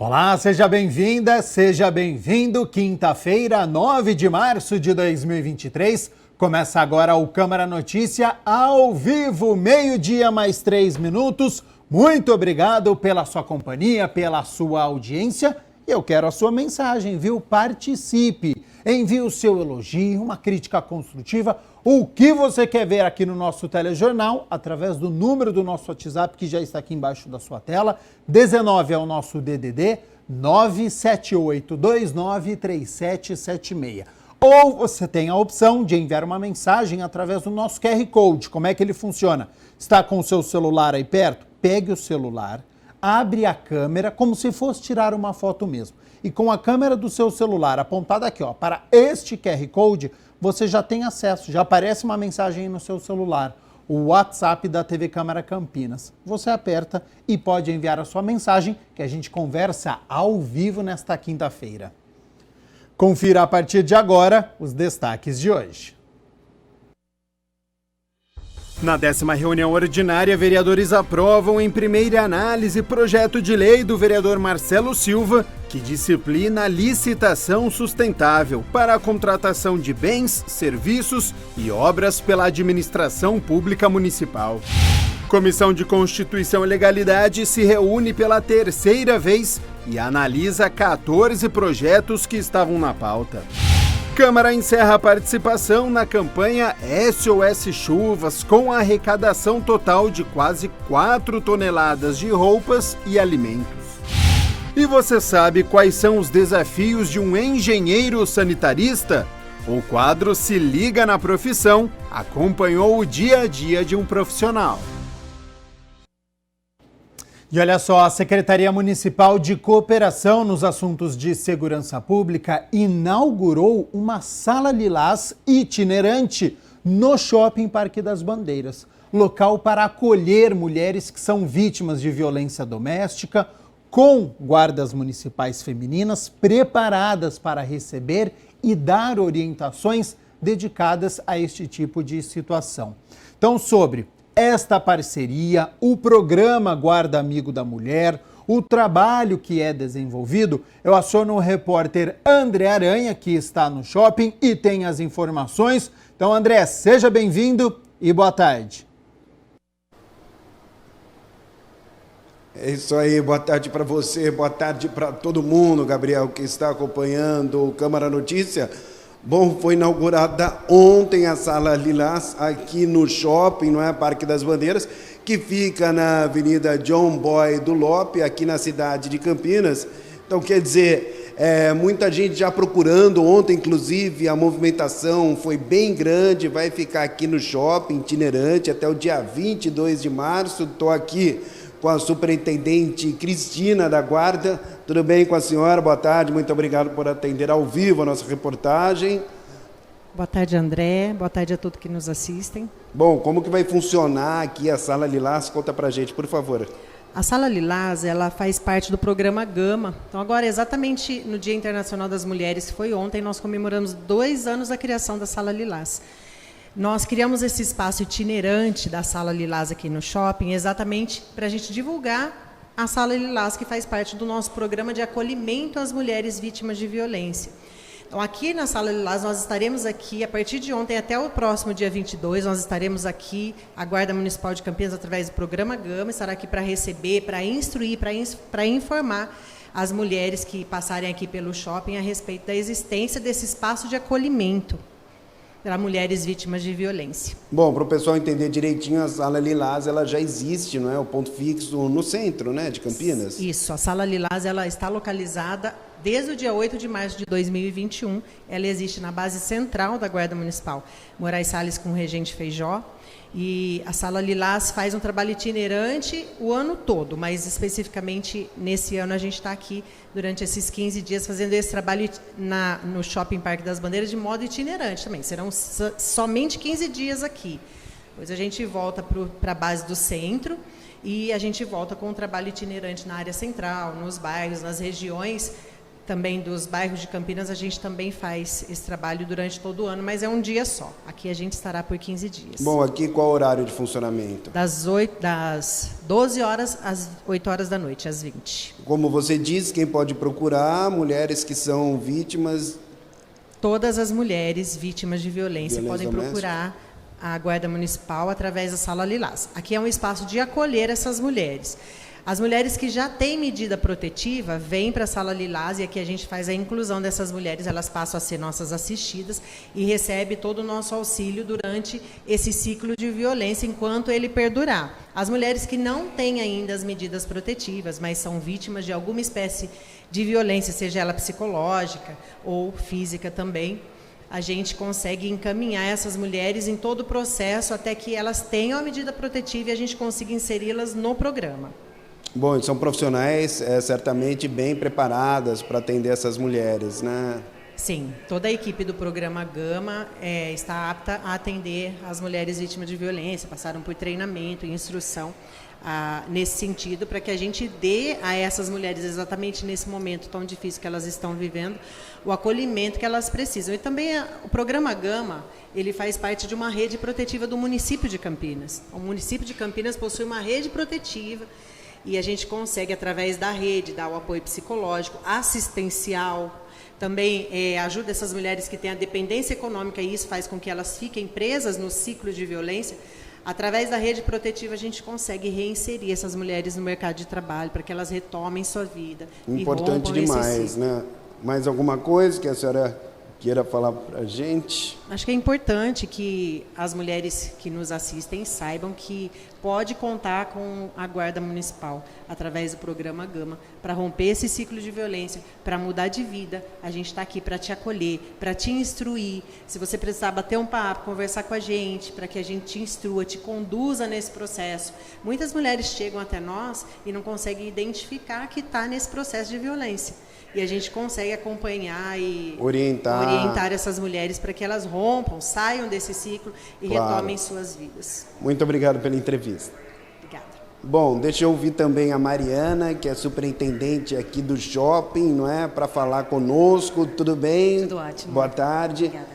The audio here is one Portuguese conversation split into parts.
Olá, seja bem-vinda, seja bem-vindo. Quinta-feira, 9 de março de 2023. Começa agora o Câmara Notícia ao vivo, meio-dia mais 3 minutos. Muito obrigado pela sua companhia, pela sua audiência. E eu quero a sua mensagem, viu? Participe, envie o seu elogio, uma crítica construtiva, o que você quer ver aqui no nosso telejornal, através do número do nosso WhatsApp, que já está aqui embaixo da sua tela. 19 é o nosso DDD, 978293776. Ou você tem a opção de enviar uma mensagem através do nosso QR Code. Como é que ele funciona? Está com o seu celular aí perto? Pegue o celular, abre a câmera como se fosse tirar uma foto mesmo. E com a câmera do seu celular apontada aqui, ó, para este QR Code, você já tem acesso, já aparece uma mensagem aí no seu celular, o WhatsApp da TV Câmara Campinas. Você aperta e pode enviar a sua mensagem, que a gente conversa ao vivo nesta quinta-feira. Confira a partir de agora os destaques de hoje. Na 10ª reunião ordinária, vereadores aprovam em primeira análise projeto de lei do vereador Marcelo Silva, que disciplina a licitação sustentável para a contratação de bens, serviços e obras pela administração pública municipal. Comissão de Constituição e Legalidade se reúne pela terceira vez e analisa 14 projetos que estavam na pauta. Câmara encerra a participação na campanha SOS Chuvas com a arrecadação total de quase 4 toneladas de roupas e alimentos. E você sabe quais são os desafios de um engenheiro sanitarista? O quadro Se Liga na Profissão acompanhou o dia a dia de um profissional. E olha só, a Secretaria Municipal de Cooperação nos Assuntos de Segurança Pública inaugurou uma sala lilás itinerante no Shopping Parque das Bandeiras, local para acolher mulheres que são vítimas de violência doméstica, com guardas municipais femininas preparadas para receber e dar orientações dedicadas a este tipo de situação. Então, sobre esta parceria, o programa Guarda Amigo da Mulher, o trabalho que é desenvolvido, eu aciono o repórter André Aranha, que está no shopping e tem as informações. Então, André, seja bem-vindo e boa tarde. É isso aí, boa tarde para você, boa tarde para todo mundo, Gabriel, que está acompanhando o Câmara Notícia. Bom, foi inaugurada ontem a Sala Lilás aqui no shopping, não é? Parque das Bandeiras, que fica na Avenida John Boy do Lope, aqui na cidade de Campinas. Então, quer dizer, muita gente já procurando. Ontem, inclusive, a movimentação foi bem grande, vai ficar aqui no shopping itinerante até o dia 22 de março. Estou aqui com a superintendente Cristina da Guarda. Tudo bem com a senhora? Boa tarde, muito obrigado por atender ao vivo a nossa reportagem. Boa tarde, André. Boa tarde a todos que nos assistem. Bom, como que vai funcionar aqui a Sala Lilás? Conta pra gente, por favor. A Sala Lilás, ela faz parte do programa Gama. Então, agora, exatamente no Dia Internacional das Mulheres, que foi ontem, nós comemoramos 2 anos da criação da Sala Lilás. Nós criamos esse espaço itinerante da Sala Lilás aqui no shopping, exatamente para a gente divulgar a Sala Lilás, que faz parte do nosso programa de acolhimento às mulheres vítimas de violência. Então, aqui na Sala Lilás, nós estaremos aqui, a partir de ontem até o próximo dia 22, nós estaremos aqui, a Guarda Municipal de Campinas, através do programa Gama, estará aqui para receber, para instruir, para informar as mulheres que passarem aqui pelo shopping a respeito da existência desse espaço de acolhimento para mulheres vítimas de violência. Bom, para o pessoal entender direitinho, a Sala Lilás ela já existe, não é? O ponto fixo no centro, né, de Campinas. Isso, a Sala Lilás ela está localizada desde o dia 8 de março de 2021. Ela existe na base central da Guarda Municipal, Moraes Salles com o Regente Feijó. E a Sala Lilás faz um trabalho itinerante o ano todo, mas especificamente nesse ano a gente está aqui durante esses 15 dias fazendo esse trabalho no Shopping Parque das Bandeiras de modo itinerante também. Serão somente 15 dias aqui. Depois a gente volta para a base do centro e a gente volta com um trabalho itinerante na área central, nos bairros, nas regiões, também dos bairros de Campinas, a gente também faz esse trabalho durante todo o ano, mas é um dia só. Aqui a gente estará por 15 dias. Bom, aqui qual o horário de funcionamento? Das 12 horas às 8 horas da noite, às 20. Como você disse, quem pode procurar? Mulheres que são vítimas... Todas as mulheres vítimas de violência podem doméstica. procurar a Guarda Municipal através da Sala Lilás. Aqui é um espaço de acolher essas mulheres. As mulheres que já têm medida protetiva vêm para a Sala Lilás e aqui a gente faz a inclusão dessas mulheres, elas passam a ser nossas assistidas e recebem todo o nosso auxílio durante esse ciclo de violência enquanto ele perdurar. As mulheres que não têm ainda as medidas protetivas, mas são vítimas de alguma espécie de violência, seja ela psicológica ou física também, a gente consegue encaminhar essas mulheres em todo o processo até que elas tenham a medida protetiva e a gente consiga inseri-las no programa. Bom, são profissionais certamente bem preparadas para atender essas mulheres, né? Sim, toda a equipe do programa Gama está apta a atender as mulheres vítimas de violência, passaram por treinamento e instrução nesse sentido, para que a gente dê a essas mulheres, exatamente nesse momento tão difícil que elas estão vivendo, o acolhimento que elas precisam. E também o programa Gama, ele faz parte de uma rede protetiva do município de Campinas. O município de Campinas possui uma rede protetiva e a gente consegue, através da rede, dar o apoio psicológico, assistencial, também ajuda essas mulheres que têm a dependência econômica e isso faz com que elas fiquem presas no ciclo de violência. Através da rede protetiva, a gente consegue reinserir essas mulheres no mercado de trabalho para que elas retomem sua vida. Importante demais, né? Mais alguma coisa que a senhora queira falar para a gente? Acho que é importante que as mulheres que nos assistem saibam que pode contar com a Guarda Municipal, através do programa Gama, para romper esse ciclo de violência, para mudar de vida. A gente está aqui para te acolher, para te instruir. Se você precisar bater um papo, conversar com a gente, para que a gente te instrua, te conduza nesse processo. Muitas mulheres chegam até nós e não conseguem identificar que está nesse processo de violência. E a gente consegue acompanhar e orientar essas mulheres para que elas rompam, saiam desse ciclo e retomem suas vidas. Muito obrigado pela entrevista. Obrigada. Bom, deixa eu ouvir também a Mariana, que é superintendente aqui do shopping, não é? Para falar conosco. Tudo bem? Tudo ótimo. Boa tarde. Obrigada.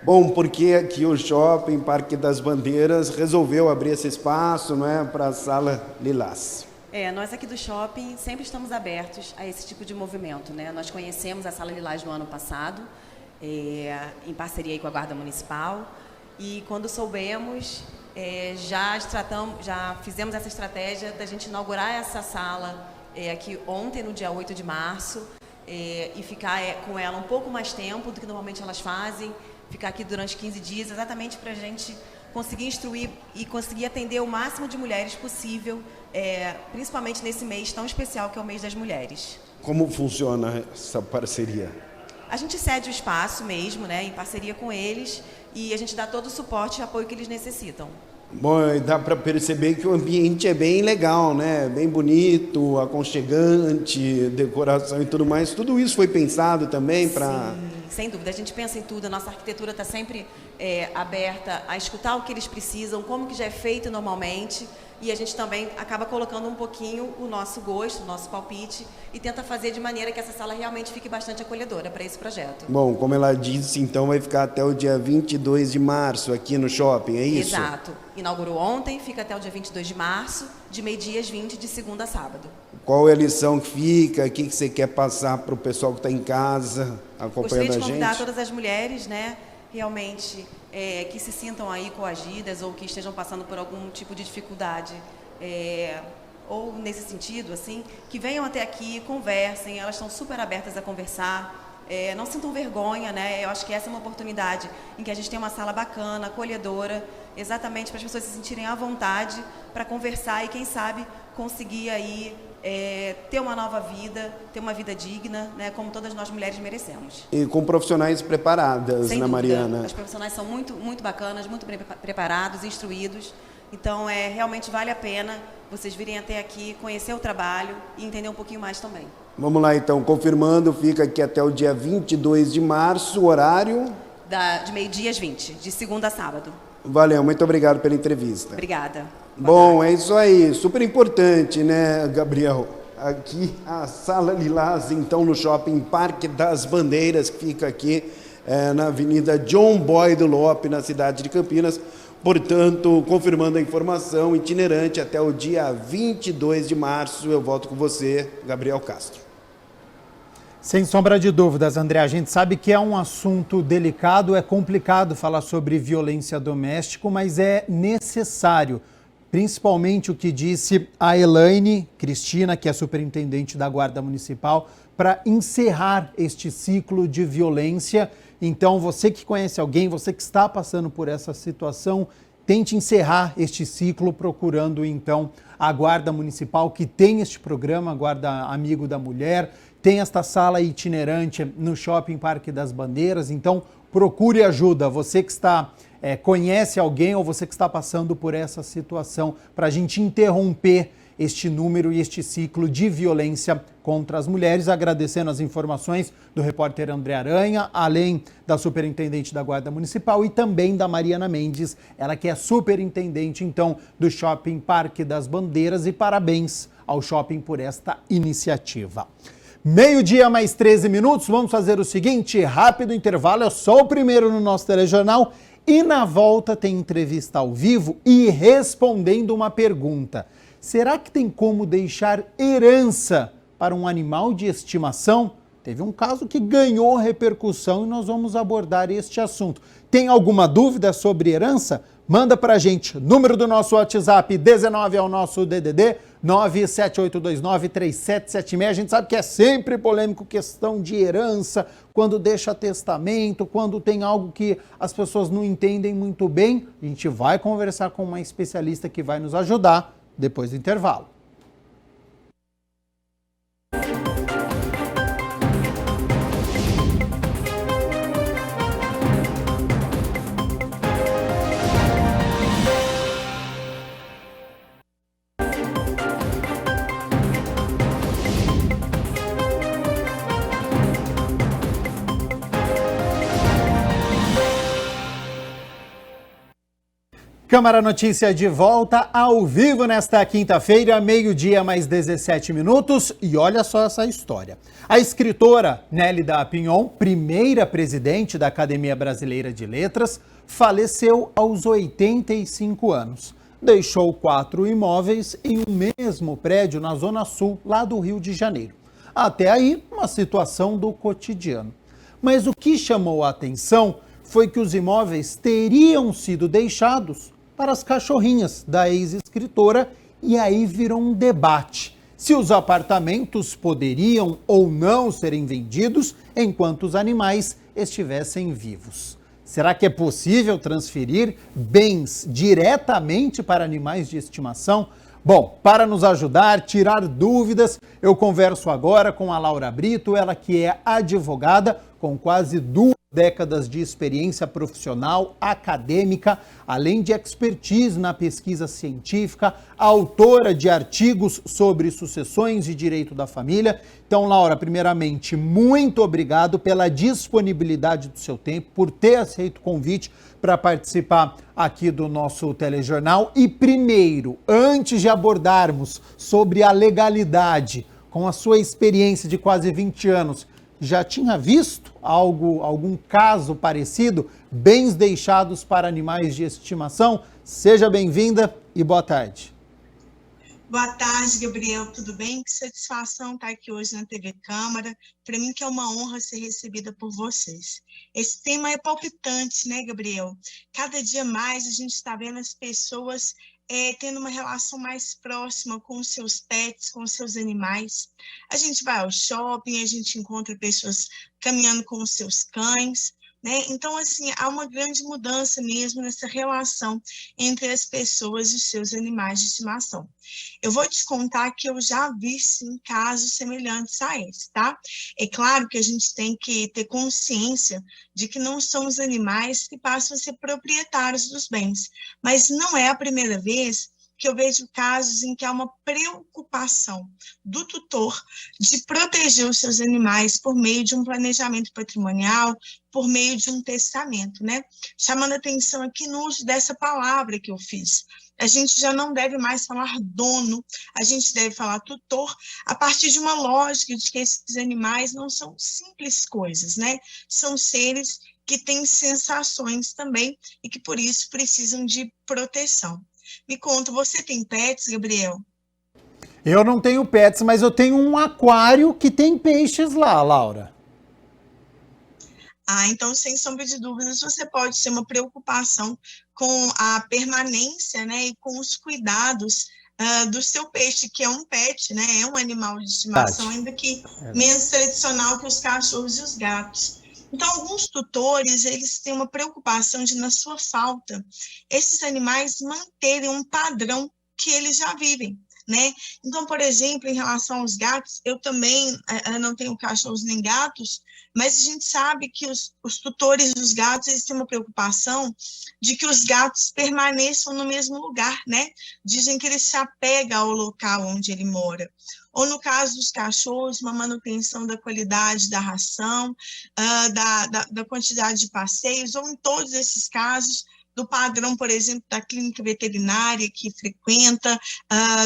Bom, porque aqui o shopping Parque das Bandeiras resolveu abrir esse espaço, não é? Para a Sala Lilás. Nós aqui do shopping sempre estamos abertos a esse tipo de movimento, né? Nós conhecemos a Sala Lilás no ano passado, em parceria aí com a Guarda Municipal, e quando soubemos, já fizemos essa estratégia da gente inaugurar essa sala aqui ontem, no dia 8 de março, e ficar com ela um pouco mais tempo do que normalmente elas fazem, ficar aqui durante 15 dias, exatamente para a gente conseguir instruir e conseguir atender o máximo de mulheres possível, principalmente nesse mês tão especial que é o mês das mulheres. Como funciona essa parceria? A gente cede o espaço mesmo, né, em parceria com eles, e a gente dá todo o suporte e apoio que eles necessitam. Bom, dá para perceber que o ambiente é bem legal, né? Bem bonito, aconchegante, decoração e tudo mais. Tudo isso foi pensado também para... Sim, sem dúvida. A gente pensa em tudo. A nossa arquitetura está sempre aberta a escutar o que eles precisam, como que já é feito normalmente. E a gente também acaba colocando um pouquinho o nosso gosto, o nosso palpite e tenta fazer de maneira que essa sala realmente fique bastante acolhedora para esse projeto. Bom, como ela disse, então vai ficar até o dia 22 de março aqui no shopping, é isso? Exato. Inaugurou ontem, fica até o dia 22 de março, de meio-dia às 20, de segunda a sábado. Qual é a lição que fica? O que você quer passar para o pessoal que está em casa acompanhando a gente? Gostaria de convidar todas as mulheres, né, realmente que se sintam aí coagidas ou que estejam passando por algum tipo de dificuldade, ou nesse sentido, assim, que venham até aqui, conversem, elas estão super abertas a conversar, não sintam vergonha, né? Eu acho que essa é uma oportunidade em que a gente tem uma sala bacana, acolhedora, exatamente para as pessoas se sentirem à vontade para conversar e, quem sabe, conseguir aí ter uma nova vida, ter uma vida digna, né, como todas nós mulheres merecemos. E com profissionais preparadas, Sem né, dúvida. Mariana? Os profissionais são muito, muito bacanas, muito preparados, instruídos. Então, realmente vale a pena vocês virem até aqui, conhecer o trabalho e entender um pouquinho mais também. Vamos lá, então. Confirmando, fica aqui até o dia 22 de março, horário? De meio-dia às 20, de segunda a sábado. Valeu, muito obrigado pela entrevista. Obrigada. Bom, é isso aí. Super importante, né, Gabriel? aqui a Sala Lilás, então, no Shopping Parque das Bandeiras, que fica aqui na Avenida John Boyd Lopes, na cidade de Campinas. Portanto, confirmando a informação, itinerante até o dia 22 de março. Eu volto com você, Gabriel Castro. Sem sombra de dúvidas, André, a gente sabe que é um assunto delicado, é complicado falar sobre violência doméstica, mas é necessário. Principalmente o que disse a Elaine Cristina, que é superintendente da Guarda Municipal, para encerrar este ciclo de violência. Então, você que conhece alguém, você que está passando por essa situação, tente encerrar este ciclo procurando, então, a Guarda Municipal, que tem este programa, Guarda Amigo da Mulher, tem esta sala itinerante no Shopping Parque das Bandeiras. Então, procure ajuda. Você que conhece alguém ou você que está passando por essa situação, para a gente interromper este número e este ciclo de violência contra as mulheres. Agradecendo as informações do repórter André Aranha, além da superintendente da Guarda Municipal e também da Mariana Mendes, ela que é superintendente, então, do Shopping Parque das Bandeiras, e parabéns ao shopping por esta iniciativa. 12:00 mais 13 minutos, vamos fazer o seguinte, rápido intervalo, é só o primeiro no nosso telejornal. E na volta tem entrevista ao vivo e respondendo uma pergunta. Será que tem como deixar herança para um animal de estimação? Teve um caso que ganhou repercussão e nós vamos abordar este assunto. Tem alguma dúvida sobre herança? Manda para a gente. Número do nosso WhatsApp, 19 é o nosso DDD, 978293776. A gente sabe que é sempre polêmico questão de herança, quando deixa testamento, quando tem algo que as pessoas não entendem muito bem. A gente vai conversar com uma especialista que vai nos ajudar depois do intervalo. Câmara Notícia de volta ao vivo nesta quinta-feira, 12:00 mais 17 minutos. E olha só essa história. A escritora Nélida Pinhon, primeira presidente da Academia Brasileira de Letras, faleceu aos 85 anos. Deixou 4 imóveis em um mesmo prédio na Zona Sul, lá do Rio de Janeiro. Até aí, uma situação do cotidiano. Mas o que chamou a atenção foi que os imóveis teriam sido deixados para as cachorrinhas da ex-escritora, e aí virou um debate se os apartamentos poderiam ou não serem vendidos enquanto os animais estivessem vivos. Será que é possível transferir bens diretamente para animais de estimação? Bom, para nos ajudar, tirar dúvidas, eu converso agora com a Laura Brito, ela que é advogada com quase 2 décadas de experiência profissional, acadêmica, além de expertise na pesquisa científica, autora de artigos sobre sucessões e direito da família. Então, Laura, primeiramente, muito obrigado pela disponibilidade do seu tempo, por ter aceito o convite para participar aqui do nosso telejornal. E primeiro, antes de abordarmos sobre a legalidade, com a sua experiência de quase 20 anos, já tinha visto algum caso parecido? Bens deixados para animais de estimação? Seja bem-vinda e boa tarde. Boa tarde, Gabriel. Tudo bem? Que satisfação estar aqui hoje na TV Câmara. Para mim que é uma honra ser recebida por vocês. Esse tema é palpitante, né, Gabriel? Cada dia mais a gente está vendo as pessoas tendo uma relação mais próxima com os seus pets, com os seus animais. A gente vai ao shopping, a gente encontra pessoas caminhando com os seus cães, né? Então, assim, há uma grande mudança mesmo nessa relação entre as pessoas e os seus animais de estimação. Eu vou te contar que eu já vi, sim, casos semelhantes a esse, tá? É claro que a gente tem que ter consciência de que não são os animais que passam a ser proprietários dos bens, mas não é a primeira vez que eu vejo casos em que há uma preocupação do tutor de proteger os seus animais por meio de um planejamento patrimonial, por meio de um testamento, né? Chamando atenção aqui no uso dessa palavra que eu fiz, a gente já não deve mais falar dono, a gente deve falar tutor, a partir de uma lógica de que esses animais não são simples coisas, né? São seres que têm sensações também e que, por isso, precisam de proteção. Me conta, você tem pets, Gabriel? Eu não tenho pets, mas eu tenho um aquário que tem peixes lá, Laura. Então, sem sombra de dúvidas, você pode ter uma preocupação com a permanência, né, e com os cuidados do seu peixe, que é um pet, né, é um animal de estimação, ainda que menos tradicional que os cachorros e os gatos. Então, alguns tutores, eles têm uma preocupação de, na sua falta, esses animais manterem um padrão que eles já vivem, né? Então, por exemplo, em relação aos gatos, eu também não tenho cachorros nem gatos, mas a gente sabe que os tutores dos gatos, eles têm uma preocupação de que os gatos permaneçam no mesmo lugar, né? Dizem que ele se apega ao local onde ele mora. Ou no caso dos cachorros, uma manutenção da qualidade da ração, da quantidade de passeios, ou em todos esses casos, do padrão, por exemplo, da clínica veterinária que frequenta,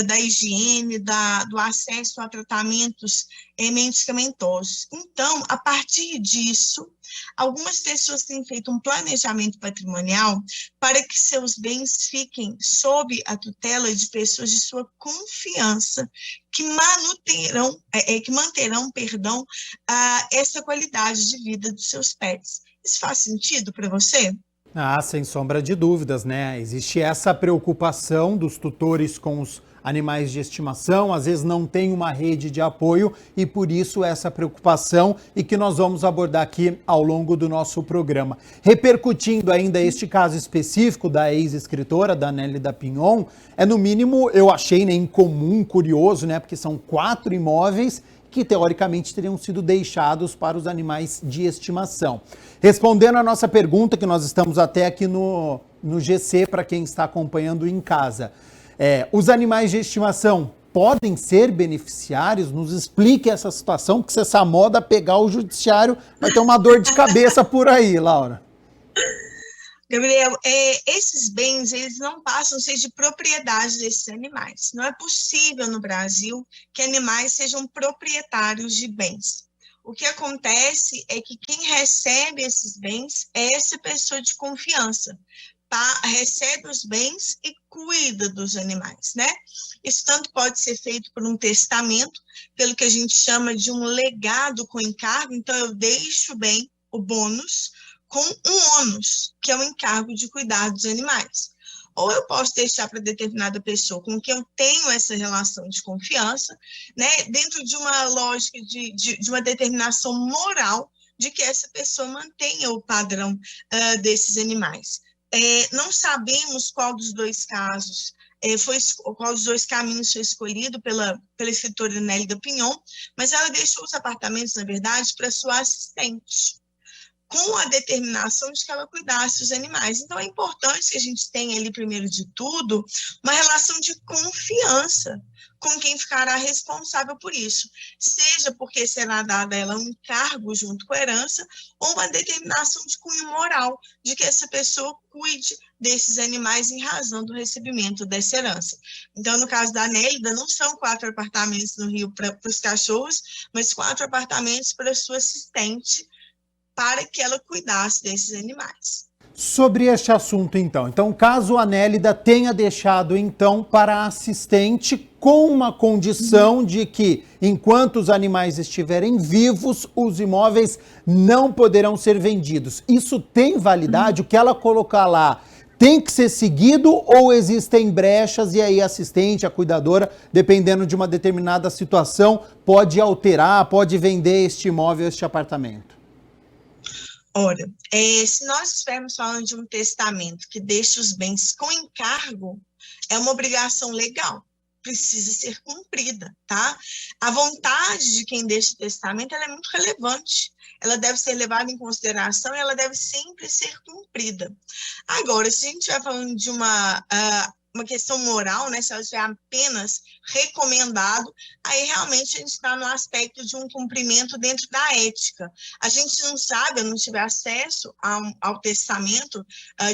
da higiene, do acesso a tratamentos medicamentosos. Então, a partir disso, algumas pessoas têm feito um planejamento patrimonial para que seus bens fiquem sob a tutela de pessoas de sua confiança, que manterão, essa qualidade de vida dos seus pets. Isso faz sentido para você? Sem sombra de dúvidas, né? Existe essa preocupação dos tutores com os animais de estimação, às vezes não tem uma rede de apoio e por isso essa preocupação e que nós vamos abordar aqui ao longo do nosso programa. Repercutindo ainda este caso específico da ex-escritora, da Nélida Pinhon, no mínimo eu achei incomum, curioso, né? Porque são 4 imóveis que teoricamente teriam sido deixados para os animais de estimação. Respondendo a nossa pergunta, que nós estamos até aqui no GC, para quem está acompanhando em casa, os animais de estimação podem ser beneficiários? Nos explique essa situação, porque se essa moda pegar o judiciário, vai ter uma dor de cabeça por aí, Laura. Gabriel, esses bens, eles não passam a ser de propriedade desses animais. Não é possível no Brasil que animais sejam proprietários de bens. O que acontece é que quem recebe esses bens é essa pessoa de confiança, recebe os bens e cuida dos animais, né? Isso tanto pode ser feito por um testamento, pelo que a gente chama de um legado com encargo. Então, eu deixo bem o bônus com um ônus, que é o encargo de cuidar dos animais. Ou eu posso deixar para determinada pessoa com quem eu tenho essa relação de confiança, né, dentro de uma lógica de uma determinação moral de que essa pessoa mantenha o padrão desses animais. Não sabemos qual dos dois casos qual dos dois caminhos foi escolhido pela escritora Nélida Pinhon, mas ela deixou os apartamentos, na verdade, para sua assistente, com a determinação de que ela cuidasse dos animais. Então, é importante que a gente tenha ali, primeiro de tudo, uma relação de confiança com quem ficará responsável por isso, seja porque será dada a ela um encargo junto com a herança, ou uma determinação de cunho moral, de que essa pessoa cuide desses animais em razão do recebimento dessa herança. Então, no caso da Nélida, não são 4 apartamentos no Rio para os cachorros, mas 4 apartamentos para a sua assistente, para que ela cuidasse desses animais. Sobre este assunto, então, caso a Nélida tenha deixado, então, para a assistente com uma condição de que, enquanto os animais estiverem vivos, os imóveis não poderão ser vendidos. Isso tem validade? O que ela colocar lá tem que ser seguido ou existem brechas e aí a assistente, a cuidadora, dependendo de uma determinada situação, pode alterar, pode vender este imóvel, este apartamento? Ora, se nós estivermos falando de um testamento que deixa os bens com encargo, é uma obrigação legal, precisa ser cumprida, tá? A vontade de quem deixa o testamento, ela é muito relevante, ela deve ser levada em consideração e ela deve sempre ser cumprida. Agora, se a gente estiver falando de uma uma questão moral, né? Se ela estiver apenas recomendado, aí realmente a gente está no aspecto de um cumprimento dentro da ética. A gente não sabe, eu não tive acesso ao testamento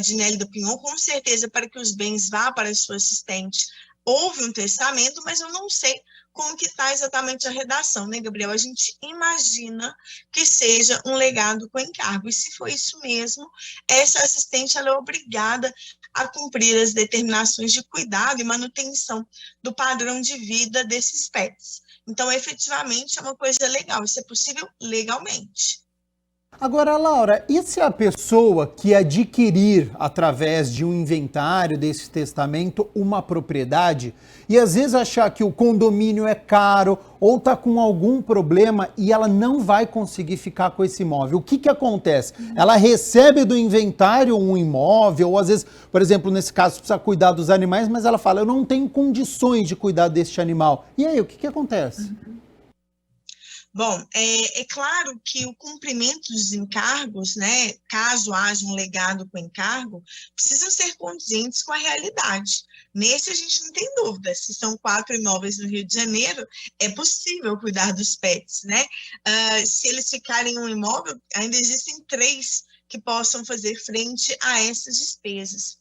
de Nélida Pinhon, com certeza, para que os bens vá para a sua assistente, houve um testamento, mas eu não sei como que está exatamente a redação, né, Gabriel? A gente imagina que seja um legado com encargo, e se for isso mesmo, essa assistente ela é obrigada a cumprir as determinações de cuidado e manutenção do padrão de vida desses pets. Então, efetivamente, é uma coisa legal, isso é possível legalmente. Agora, Laura, e se a pessoa que adquirir através de um inventário desse testamento uma propriedade e às vezes achar que o condomínio é caro ou está com algum problema e ela não vai conseguir ficar com esse imóvel? O que acontece? Ela recebe do inventário um imóvel ou às vezes, por exemplo, nesse caso precisa cuidar dos animais, mas ela fala, eu não tenho condições de cuidar deste animal. E aí, o que acontece? Bom, é claro que o cumprimento dos encargos, né, caso haja um legado com encargo, precisam ser condizentes com a realidade. Nesse a gente não tem dúvida, se são 4 imóveis no Rio de Janeiro, é possível cuidar dos pets, né? Se eles ficarem em um imóvel, ainda existem 3 que possam fazer frente a essas despesas.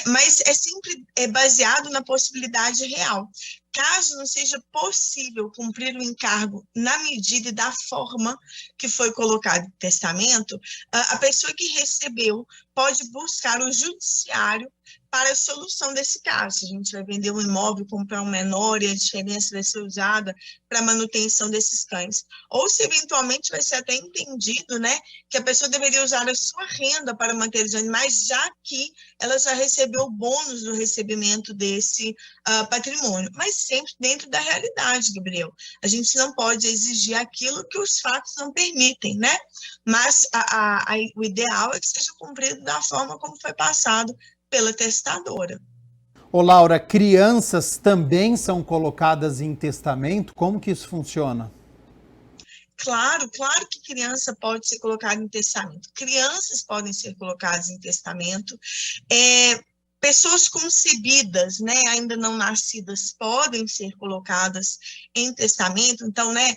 Mas é sempre baseado na possibilidade real. Caso não seja possível cumprir o encargo na medida e da forma que foi colocado no testamento, a pessoa que recebeu pode buscar o judiciário para a solução desse caso. Se a gente vai vender um imóvel, comprar um menor e a diferença vai ser usada para a manutenção desses cães. Ou se eventualmente vai ser até entendido, né, que a pessoa deveria usar a sua renda para manter os animais, já que ela já recebeu o bônus do recebimento desse patrimônio. Mas sempre dentro da realidade, Gabriel. A gente não pode exigir aquilo que os fatos não permitem, né? Mas o ideal é que seja cumprido da forma como foi passado pela testadora. Ô Laura, crianças também são colocadas em testamento? Como que isso funciona? Claro que criança pode ser colocada em testamento. Crianças podem ser colocadas em testamento. Pessoas concebidas, né, ainda não nascidas, podem ser colocadas em testamento. Então, né,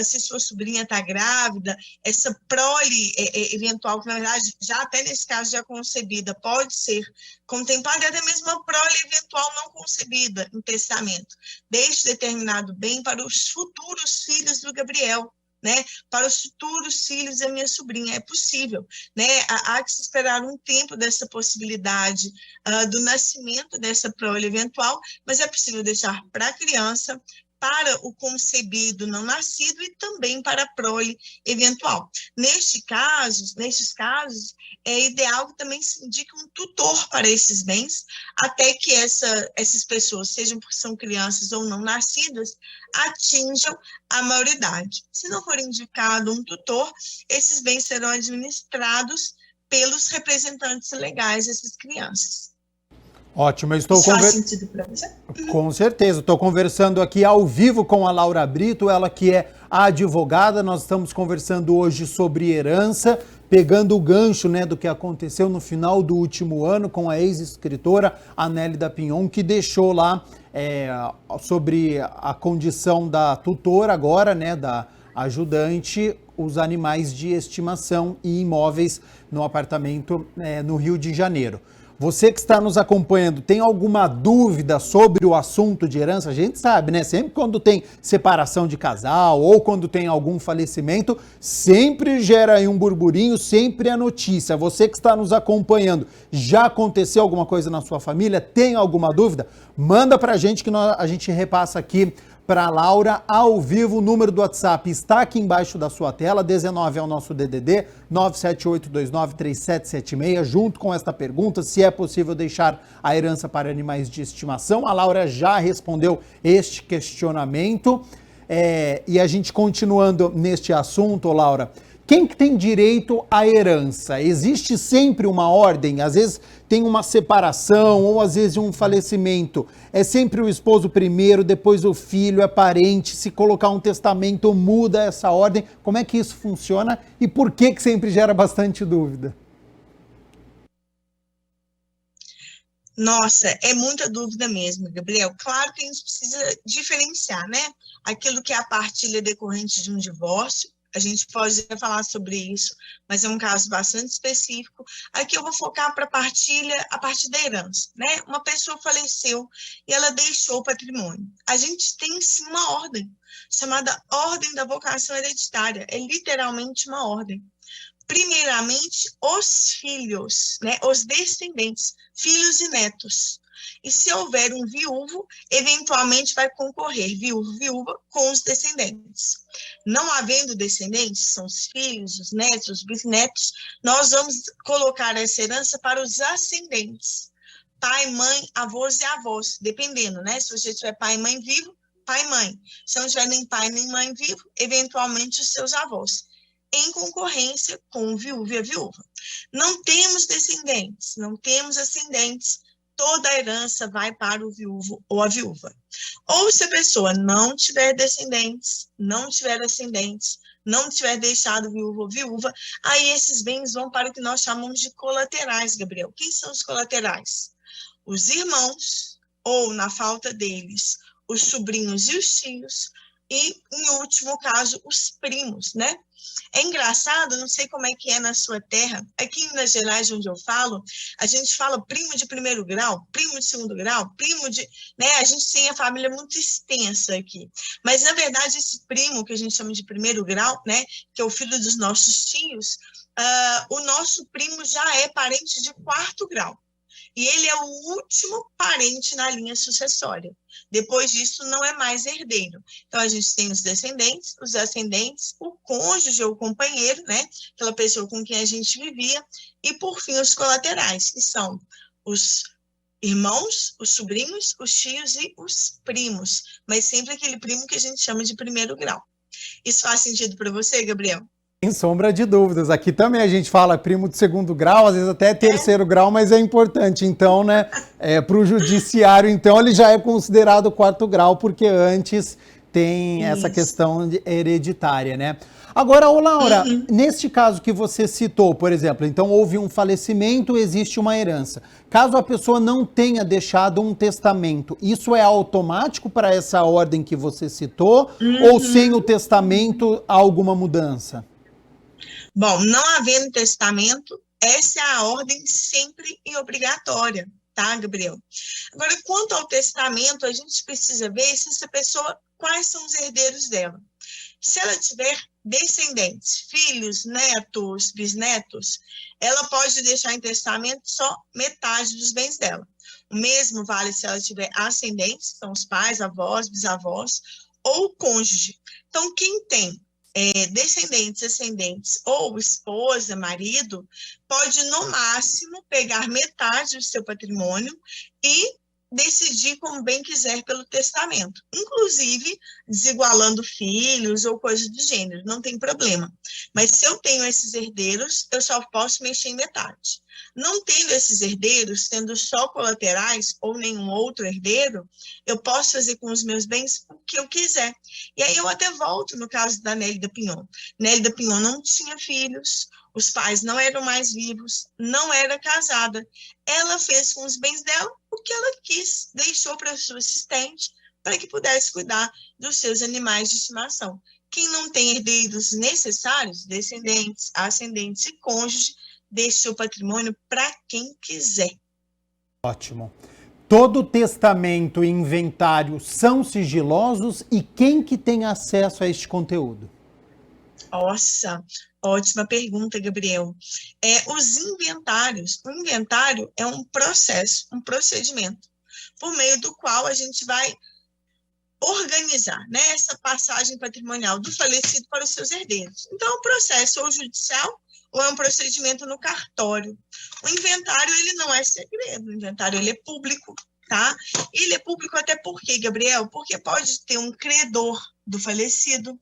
se sua sobrinha está grávida, essa prole eventual, que na verdade, já até nesse caso já concebida, pode ser contemplada, e até mesmo a prole eventual não concebida em testamento. Deixe determinado bem para os futuros filhos do Gabriel, né, para os futuros filhos da minha sobrinha. É possível, né? Há que se esperar um tempo dessa possibilidade do nascimento dessa prole eventual, mas é possível deixar para a criança, para o concebido não nascido e também para a prole eventual. Nestes casos, é ideal que também se indique um tutor para esses bens, até que essas pessoas, sejam porque são crianças ou não nascidas, atinjam a maioridade. Se não for indicado um tutor, esses bens serão administrados pelos representantes legais dessas crianças. Ótimo, eu estou Isso faz sentido para você? Com certeza, estou conversando aqui ao vivo com a Laura Brito, ela que é a advogada. Nós estamos conversando hoje sobre herança, pegando o gancho, né, do que aconteceu no final do último ano com a ex-escritora Nélida Pinhon, que deixou lá sobre a condição da tutora agora, né, da ajudante, os animais de estimação e imóveis no apartamento no Rio de Janeiro. Você que está nos acompanhando, tem alguma dúvida sobre o assunto de herança? A gente sabe, né? Sempre quando tem separação de casal ou quando tem algum falecimento, sempre gera aí um burburinho, sempre é notícia. Você que está nos acompanhando, já aconteceu alguma coisa na sua família? Tem alguma dúvida? Manda pra gente que a gente repassa aqui para a Laura ao vivo. O número do WhatsApp está aqui embaixo da sua tela, 19 é o nosso DDD, 978293776, junto com esta pergunta, se é possível deixar a herança para animais de estimação. A Laura já respondeu este questionamento, e a gente continuando neste assunto, Laura, quem que tem direito à herança? Existe sempre uma ordem? Às vezes tem uma separação ou às vezes um falecimento. É sempre o esposo primeiro, depois o filho, é parente. Se colocar um testamento, muda essa ordem. Como é que isso funciona e por que sempre gera bastante dúvida? Nossa, é muita dúvida mesmo, Gabriel. Claro que a gente precisa diferenciar, né? Aquilo que é a partilha decorrente de um divórcio, a gente pode falar sobre isso, mas é um caso bastante específico. Aqui eu vou focar para a partilha a partir da herança, né? Uma pessoa faleceu e ela deixou o patrimônio. A gente tem sim uma ordem, chamada Ordem da Vocação Hereditária. É literalmente uma ordem. Primeiramente, os filhos, né, os descendentes, filhos e netos. E se houver um viúvo, eventualmente vai concorrer viúvo, viúva com os descendentes. Não havendo descendentes, são os filhos, os netos, os bisnetos, nós vamos colocar essa herança para os ascendentes. Pai, mãe, avós e avós, dependendo, né? Se você tiver pai e mãe vivo, pai e mãe. Se não tiver nem pai nem mãe vivo, eventualmente os seus avós, em concorrência com o viúvo e a viúva. Não temos descendentes, não temos ascendentes, toda a herança vai para o viúvo ou a viúva. Ou se a pessoa não tiver descendentes, não tiver ascendentes, não tiver deixado viúvo ou viúva, aí esses bens vão para o que nós chamamos de colaterais, Gabriel. Quem são os colaterais? Os irmãos, ou, na falta deles, os sobrinhos e os tios, e, em último caso, os primos, né? É engraçado, não sei como é que é na sua terra, aqui em Minas Gerais, onde eu falo, a gente fala primo de primeiro grau, primo de segundo grau, primo de... né? A gente tem a família muito extensa aqui. Mas, na verdade, esse primo, que a gente chama de primeiro grau, né? Que é o filho dos nossos tios, o nosso primo já é parente de quarto grau. E ele é o último parente na linha sucessória. Depois disso, não é mais herdeiro. Então, a gente tem os descendentes, os ascendentes, o cônjuge ou companheiro, né? Aquela pessoa com quem a gente vivia. E, por fim, os colaterais, que são os irmãos, os sobrinhos, os tios e os primos. Mas sempre aquele primo que a gente chama de primeiro grau. Isso faz sentido para você, Gabriel? Sem sombra de dúvidas. Aqui também a gente fala primo de segundo grau, às vezes até terceiro grau, mas é importante. Então, né, para o judiciário, então, ele já é considerado quarto grau, porque antes tem essa questão hereditária, né? Agora, ô Laura, neste caso que você citou, por exemplo, então houve um falecimento, existe uma herança. Caso a pessoa não tenha deixado um testamento, isso é automático para essa ordem que você citou? Ou sem o testamento há alguma mudança? Bom, não havendo testamento, essa é a ordem sempre e obrigatória, tá, Gabriel? Agora, quanto ao testamento, a gente precisa ver se essa pessoa, quais são os herdeiros dela. Se ela tiver descendentes, filhos, netos, bisnetos, ela pode deixar em testamento só metade dos bens dela. O mesmo vale se ela tiver ascendentes, são os pais, avós, bisavós, ou cônjuge. Então, quem tem descendentes, ascendentes ou esposa, marido, pode no máximo pegar metade do seu patrimônio e decidir como bem quiser pelo testamento, inclusive desigualando filhos ou coisas do gênero, não tem problema. Mas se eu tenho esses herdeiros, eu só posso mexer em metade. Não tendo esses herdeiros, tendo só colaterais ou nenhum outro herdeiro, eu posso fazer com os meus bens o que eu quiser. E aí eu até volto no caso da Nélida Pinhon. Nélida Pinhon não tinha filhos, os pais não eram mais vivos, não era casada. Ela fez com os bens dela o que ela quis, deixou para sua assistente para que pudesse cuidar dos seus animais de estimação. Quem não tem herdeiros necessários, descendentes, ascendentes e cônjuges, deixe seu patrimônio para quem quiser. Ótimo. Todo testamento e inventário são sigilosos e quem que tem acesso a este conteúdo? Nossa, ótima pergunta, Gabriel. Os inventários. O inventário é um processo, um procedimento, por meio do qual a gente vai organizar, né, essa passagem patrimonial do falecido para os seus herdeiros. Então, é um processo ou judicial ou é um procedimento no cartório. O inventário, ele não é segredo, o inventário ele é público, tá? Ele é público até porque, Gabriel, porque pode ter um credor do falecido,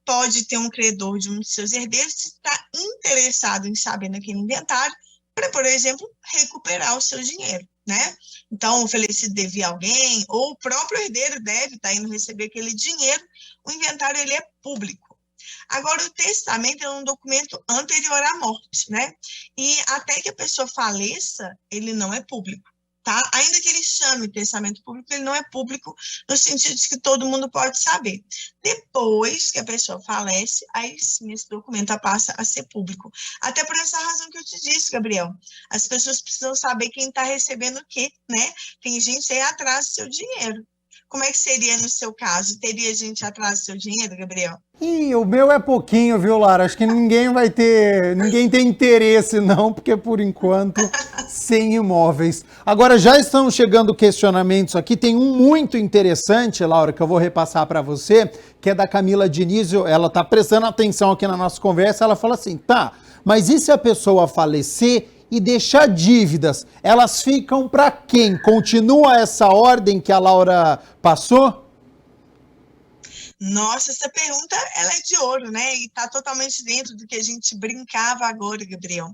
pode ter um credor de um de seus herdeiros que está interessado em saber naquele inventário para, por exemplo, recuperar o seu dinheiro, né? Então, o falecido devia alguém, ou o próprio herdeiro deve estar indo receber aquele dinheiro, o inventário ele é público. Agora, o testamento é um documento anterior à morte, né? E até que a pessoa faleça, ele não é público. tá? Ainda que ele chame testamento público, ele não é público no sentido de que todo mundo pode saber. Depois que a pessoa falece, aí sim esse documento passa a ser público. Até por essa razão que eu te disse, Gabriel. As pessoas precisam saber quem está recebendo o quê, né? Tem gente aí atrás do seu dinheiro. Como é que seria no seu caso? Teria gente atrás do seu dinheiro, Gabriel? Ih, o meu é pouquinho, viu, Lara? Acho que ninguém tem interesse não, porque por enquanto, sem imóveis. Agora, já estão chegando questionamentos aqui, tem um muito interessante, Laura, que eu vou repassar para você, que é da Camila Dionísio, ela está prestando atenção aqui na nossa conversa, ela fala assim, tá, mas e se a pessoa falecer e deixar dívidas, elas ficam para quem? Continua essa ordem que a Laura passou? Nossa, essa pergunta ela é de ouro, né? E está totalmente dentro do que a gente brincava agora, Gabriel.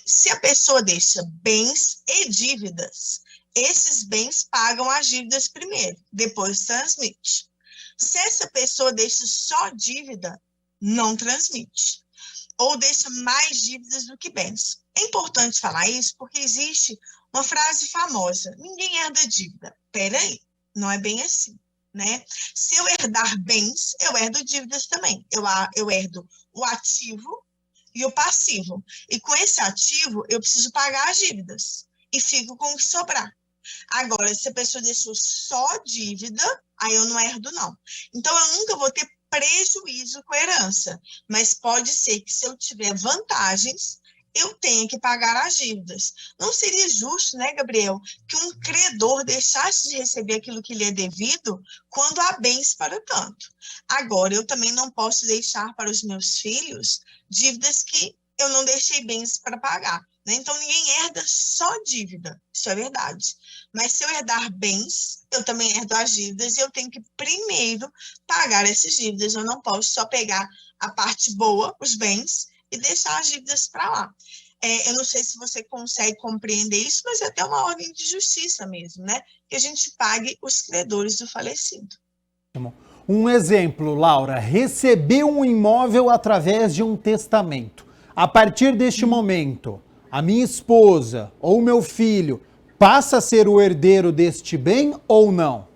Se a pessoa deixa bens e dívidas, esses bens pagam as dívidas primeiro, depois transmite. Se essa pessoa deixa só dívida, não transmite. Ou deixa mais dívidas do que bens. É importante falar isso porque existe uma frase famosa, ninguém herda dívida. Peraí, não é bem assim, né? Se eu herdar bens, eu herdo dívidas também. Eu herdo o ativo e o passivo. E com esse ativo, eu preciso pagar as dívidas. E fico com o que sobrar. Agora, se a pessoa deixou só dívida, aí eu não herdo, não. Então, eu nunca vou ter prejuízo com a herança, mas pode ser que se eu tiver vantagens, eu tenha que pagar as dívidas. Não seria justo, né, Gabriel, que um credor deixasse de receber aquilo que lhe é devido quando há bens para tanto. Agora, eu também não posso deixar para os meus filhos dívidas que eu não deixei bens para pagar. Né? Então, ninguém herda só dívida, isso é verdade. Mas se eu herdar bens, eu também herdo as dívidas e eu tenho que primeiro pagar essas dívidas. Eu não posso só pegar a parte boa, os bens, e deixar as dívidas para lá. Eu não sei se você consegue compreender isso, mas é até uma ordem de justiça mesmo, né? Que a gente pague os credores do falecido. Um exemplo, Laura, receber um imóvel através de um testamento. A partir deste momento, a minha esposa ou meu filho passa a ser o herdeiro deste bem ou não?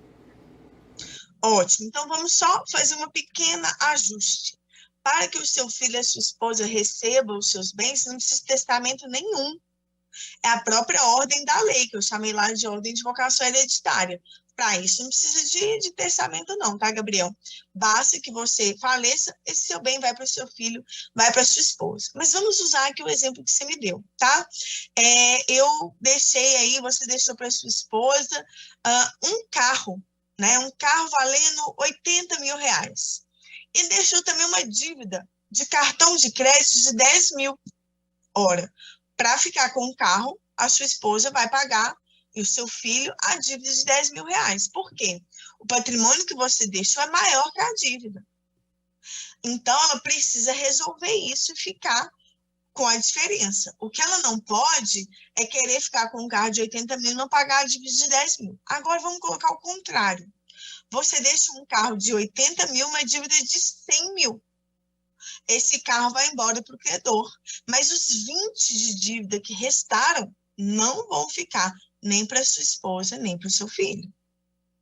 Ótimo. Então, vamos só fazer uma pequena ajuste. Para que o seu filho e a sua esposa recebam os seus bens, não precisa de testamento nenhum. É a própria ordem da lei, que eu chamei lá de ordem de vocação hereditária. Para isso, não precisa de testamento não, tá, Gabriel? Basta que você faleça, esse seu bem vai para o seu filho, vai para a sua esposa. Mas vamos usar aqui o exemplo que você me deu, tá? Eu deixei aí, você deixou para sua esposa um carro, né? Um carro valendo 80 mil reais. E deixou também uma dívida de cartão de crédito de 10 mil. Ora, para ficar com o carro, a sua esposa vai pagar e o seu filho a dívida de 10 mil reais. Por quê? O patrimônio que você deixou é maior que a dívida. Então, ela precisa resolver isso e ficar com a diferença. O que ela não pode é querer ficar com um carro de 80 mil e não pagar a dívida de 10 mil. Agora, vamos colocar o contrário. Você deixa um carro de 80 mil, uma dívida de 100 mil. Esse carro vai embora para o credor. Mas os 20 de dívida que restaram não vão ficar nem para sua esposa, nem para o seu filho.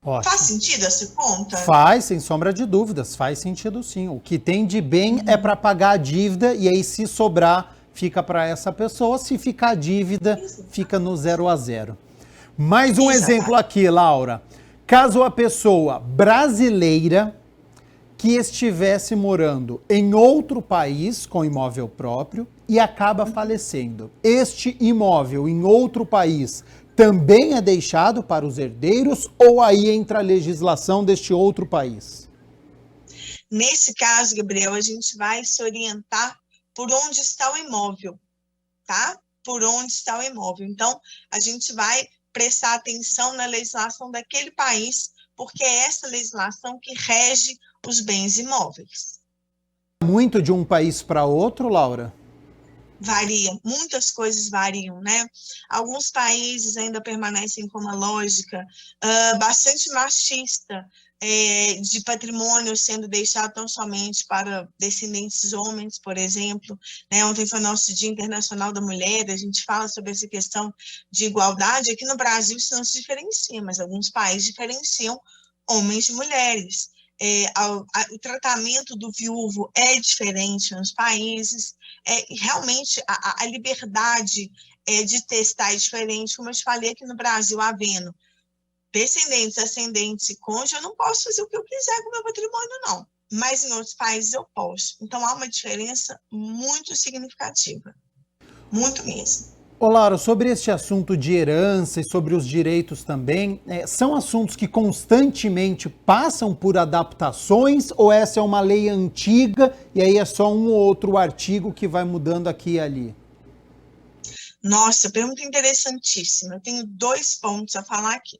Ótimo. Faz sentido essa conta? Faz, sem sombra de dúvidas, faz sentido sim. O que tem de bem é para pagar a dívida e aí se sobrar, fica para essa pessoa. Se ficar a dívida, fica no 0 a 0. Mais um exemplo aqui, Laura. Caso a pessoa brasileira que estivesse morando em outro país com imóvel próprio e acaba falecendo, este imóvel em outro país também é deixado para os herdeiros ou aí entra a legislação deste outro país? Nesse caso, Gabriel, a gente vai se orientar por onde está o imóvel, tá? Por onde está o imóvel. Então, a gente vai prestar atenção na legislação daquele país, porque é essa legislação que rege os bens imóveis. Muito de um país para outro, Laura? Varia, muitas coisas variam, né? Alguns países ainda permanecem com uma lógica bastante machista, de patrimônio sendo deixado tão somente para descendentes homens, por exemplo. Né? Ontem foi nosso Dia Internacional da Mulher, a gente fala sobre essa questão de igualdade. Aqui no Brasil isso não se diferencia, mas alguns países diferenciam homens de mulheres. O tratamento do viúvo é diferente nos países, realmente a liberdade de testar é diferente. Como eu te falei, aqui no Brasil, havendo descendentes, ascendentes e cônjuge, eu não posso fazer o que eu quiser com o meu patrimônio, não. Mas em outros países eu posso. Então há uma diferença muito significativa. Muito mesmo. Ô Laura, sobre este assunto de herança e sobre os direitos também, são assuntos que constantemente passam por adaptações ou essa é uma lei antiga e aí é só um ou outro artigo que vai mudando aqui e ali? Nossa, pergunta interessantíssima. Eu tenho 2 pontos a falar aqui.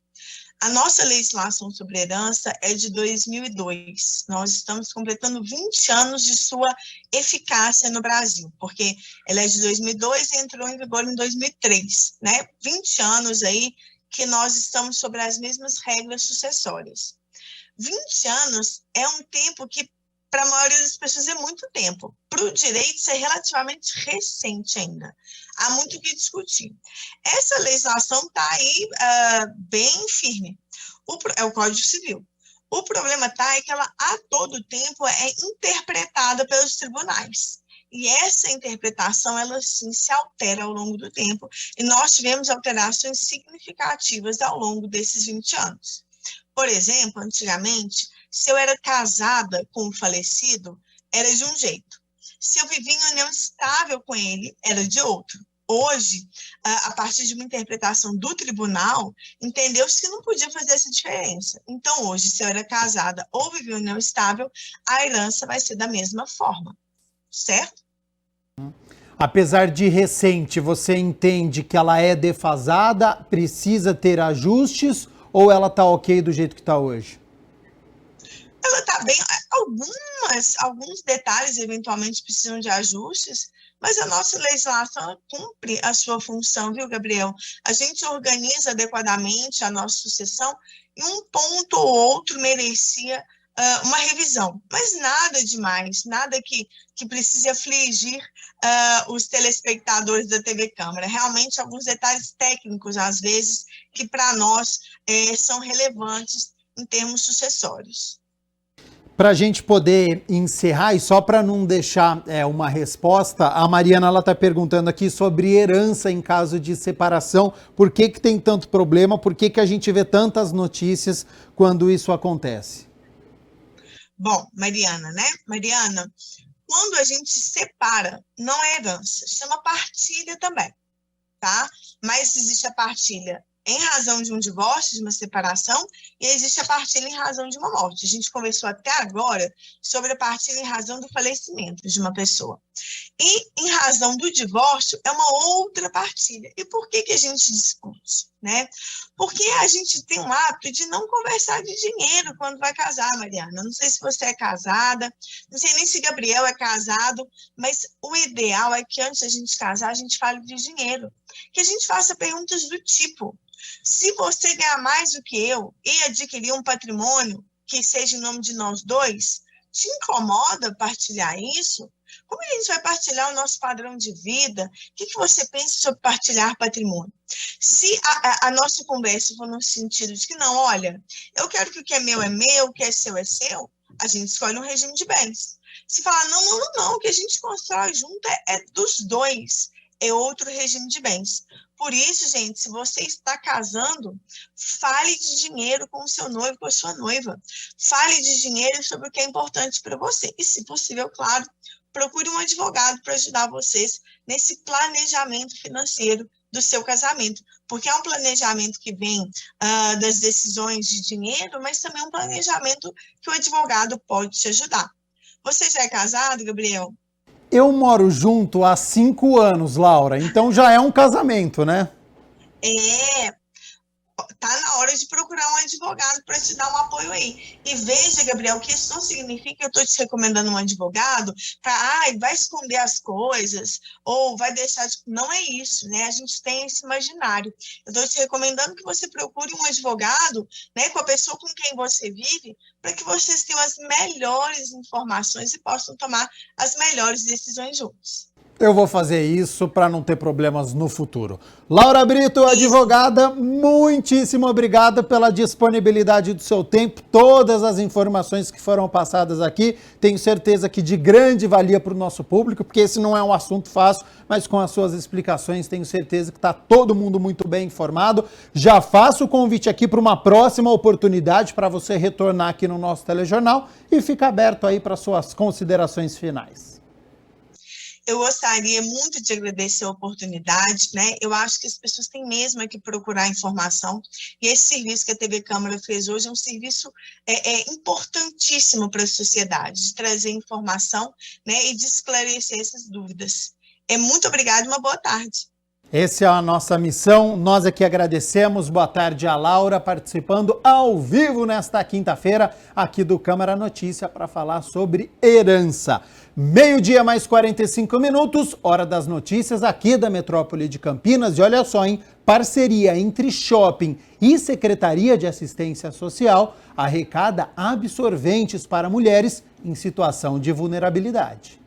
A nossa legislação sobre herança é de 2002. Nós estamos completando 20 anos de sua eficácia no Brasil, porque ela é de 2002 e entrou em vigor em 2003, né? 20 anos aí que nós estamos sobre as mesmas regras sucessórias. 20 anos é um tempo que, para a maioria das pessoas, é muito tempo. Para o direito, isso é relativamente recente ainda. Há muito o que discutir. Essa legislação está aí bem firme. É o Código Civil. O problema é que ela, a todo tempo, é interpretada pelos tribunais. E essa interpretação, ela sim se altera ao longo do tempo. E nós tivemos alterações significativas ao longo desses 20 anos. Por exemplo, antigamente, se eu era casada com um falecido, era de um jeito. Se eu vivia em união estável com ele, era de outro. Hoje, a partir de uma interpretação do tribunal, entendeu-se que não podia fazer essa diferença. Então, hoje, se eu era casada ou vivia em união estável, a herança vai ser da mesma forma. Certo? Apesar de recente, você entende que ela é defasada, precisa ter ajustes ou ela está ok do jeito que está hoje? Ela está bem, alguns detalhes eventualmente precisam de ajustes, mas a nossa legislação cumpre a sua função, viu, Gabriel? A gente organiza adequadamente a nossa sucessão e um ponto ou outro merecia uma revisão, mas nada demais, nada que precise afligir os telespectadores da TV Câmara. Realmente alguns detalhes técnicos, às vezes, que para nós são relevantes em termos sucessórios. Para a gente poder encerrar, e só para não deixar uma resposta, a Mariana está perguntando aqui sobre herança em caso de separação. Por que tem tanto problema? Por que a gente vê tantas notícias quando isso acontece? Bom, Mariana, quando a gente separa, não é herança, chama partilha também, tá? Mas existe a partilha em razão de um divórcio, de uma separação, e existe a partilha em razão de uma morte. A gente conversou até agora sobre a partilha em razão do falecimento de uma pessoa. E em razão do divórcio, é uma outra partilha. E por que a gente discute, né? Porque a gente tem um hábito de não conversar de dinheiro quando vai casar, Mariana. Não sei se você é casada, não sei nem se Gabriel é casado, mas o ideal é que antes da gente casar, a gente fale de dinheiro. Que a gente faça perguntas do tipo: se você ganhar mais do que eu e adquirir um patrimônio que seja em nome de nós dois, te incomoda partilhar isso? Como a gente vai partilhar o nosso padrão de vida? O que você pensa sobre partilhar patrimônio? Se a nossa conversa for no sentido de que não, olha, eu quero que o que é meu, o que é seu, a gente escolhe um regime de bens. Se falar, não, o que a gente constrói junto é dos dois, é outro regime de bens. Por isso, gente, se você está casando, fale de dinheiro com o seu noivo, com a sua noiva. Fale de dinheiro sobre o que é importante para você. E, se possível, claro, procure um advogado para ajudar vocês nesse planejamento financeiro do seu casamento. Porque é um planejamento que vem das decisões de dinheiro, mas também é um planejamento que o advogado pode te ajudar. Você já é casado, Gabriel? Eu moro junto há 5 anos, Laura, então já é um casamento, né? Tá na hora de procurar um advogado para te dar um apoio aí. E veja, Gabriel, que isso não significa que eu estou te recomendando um advogado para, vai esconder as coisas, ou vai deixar de... Não é isso, né? A gente tem esse imaginário. Eu estou te recomendando que você procure um advogado, né, com a pessoa com quem você vive, para que vocês tenham as melhores informações e possam tomar as melhores decisões juntos. Eu vou fazer isso para não ter problemas no futuro. Laura Brito, advogada, muitíssimo obrigada pela disponibilidade do seu tempo, todas as informações que foram passadas aqui. Tenho certeza que de grande valia para o nosso público, porque esse não é um assunto fácil, mas com as suas explicações tenho certeza que está todo mundo muito bem informado. Já faço o convite aqui para uma próxima oportunidade para você retornar aqui no nosso telejornal e fica aberto aí para suas considerações finais. Eu gostaria muito de agradecer a oportunidade, né? Eu acho que as pessoas têm mesmo que procurar informação, e esse serviço que a TV Câmara fez hoje é um serviço importantíssimo para a sociedade, de trazer informação, né, e de esclarecer essas dúvidas. Muito obrigada e uma boa tarde. Essa é a nossa missão, nós aqui agradecemos. Boa tarde a Laura, participando ao vivo nesta quinta-feira aqui do Câmara Notícia para falar sobre herança. 12:00 mais 45 minutos, hora das notícias aqui da Metrópole de Campinas. E olha só, hein? Parceria entre Shopping e Secretaria de Assistência Social arrecada absorventes para mulheres em situação de vulnerabilidade.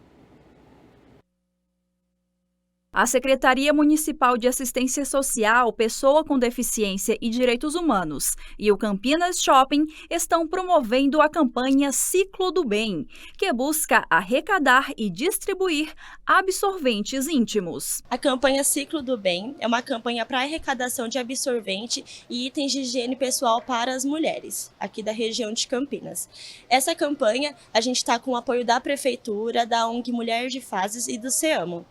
A Secretaria Municipal de Assistência Social, Pessoa com Deficiência e Direitos Humanos e o Campinas Shopping estão promovendo a campanha Ciclo do Bem, que busca arrecadar e distribuir absorventes íntimos. A campanha Ciclo do Bem é uma campanha para arrecadação de absorvente e itens de higiene pessoal para as mulheres, aqui da região de Campinas. Essa campanha, a gente está com o apoio da Prefeitura, da ONG Mulher de Fases e do SEAMO.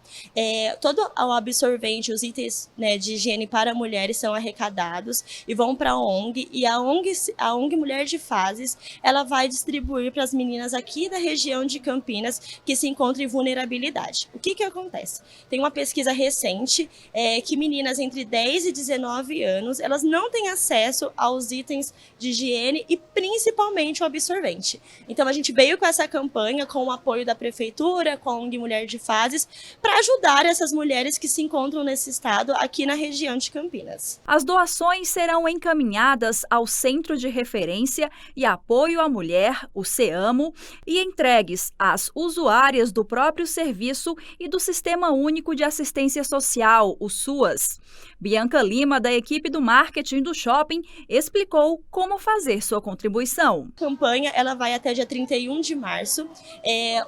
Todo o absorvente, os itens, né, de higiene para mulheres são arrecadados e vão para a ONG, e a ONG Mulher de Fases, ela vai distribuir para as meninas aqui da região de Campinas que se encontram em vulnerabilidade. O que acontece? Tem uma pesquisa recente que meninas entre 10 e 19 anos, elas não têm acesso aos itens de higiene e principalmente o absorvente. Então a gente veio com essa campanha, com o apoio da Prefeitura, com a ONG Mulher de Fases, para ajudar essas mulheres que se encontram nesse estado aqui na região de Campinas. As doações serão encaminhadas ao Centro de Referência e Apoio à Mulher, o SEAMO, e entregues às usuárias do próprio serviço e do Sistema Único de Assistência Social, o SUAS. Bianca Lima, da equipe do marketing do shopping, explicou como fazer sua contribuição. A campanha ela vai até dia 31 de março.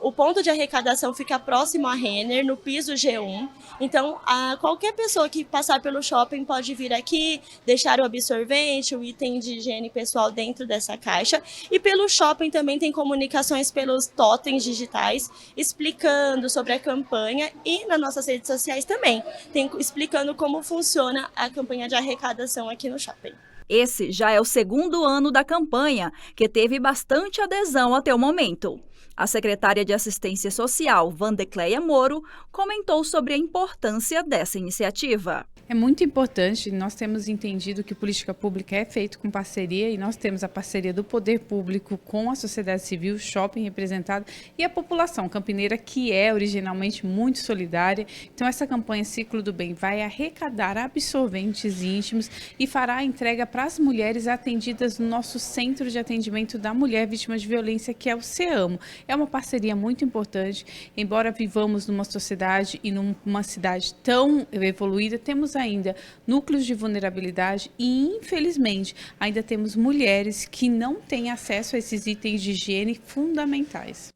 O ponto de arrecadação fica próximo à Renner, no piso G1. Então, qualquer pessoa que passar pelo shopping pode vir aqui, deixar o absorvente, o item de higiene pessoal dentro dessa caixa. E pelo shopping também tem comunicações pelos totens digitais, explicando sobre a campanha, e nas nossas redes sociais também, tem explicando como funciona a campanha de arrecadação aqui no shopping. Esse já é o segundo ano da campanha, que teve bastante adesão até o momento. A secretária de Assistência Social, Vandecleia Moro, comentou sobre a importância dessa iniciativa. É muito importante, nós temos entendido que política pública é feita com parceria, e nós temos a parceria do poder público com a sociedade civil, shopping representado, e a população campineira, que é originalmente muito solidária. Então essa campanha Ciclo do Bem vai arrecadar absorventes íntimos e fará a entrega para as mulheres atendidas no nosso Centro de Atendimento da Mulher Vítima de Violência, que é o SEAMO. É uma parceria muito importante, embora vivamos numa sociedade e numa cidade tão evoluída, temos ainda núcleos de vulnerabilidade e, infelizmente, ainda temos mulheres que não têm acesso a esses itens de higiene fundamentais.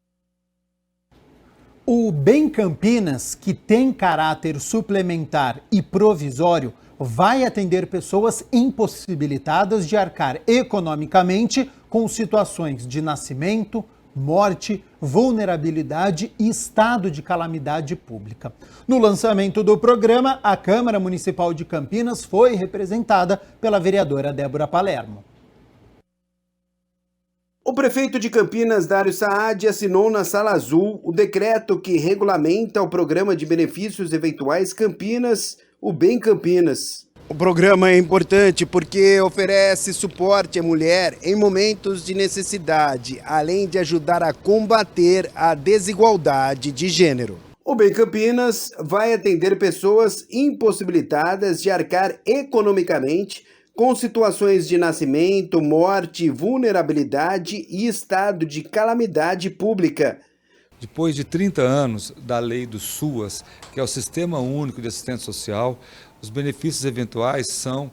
O Bem Campinas, que tem caráter suplementar e provisório, vai atender pessoas impossibilitadas de arcar economicamente com situações de nascimento, morte, vulnerabilidade e estado de calamidade pública. No lançamento do programa, a Câmara Municipal de Campinas foi representada pela vereadora Débora Palermo. O prefeito de Campinas, Dário Saad, assinou na Sala Azul o decreto que regulamenta o Programa de Benefícios Eventuais Campinas, o Bem Campinas. O programa é importante porque oferece suporte à mulher em momentos de necessidade, além de ajudar a combater a desigualdade de gênero. O Bem Campinas vai atender pessoas impossibilitadas de arcar economicamente com situações de nascimento, morte, vulnerabilidade e estado de calamidade pública. Depois de 30 anos da lei do SUAS, que é o Sistema Único de Assistência Social, os benefícios eventuais são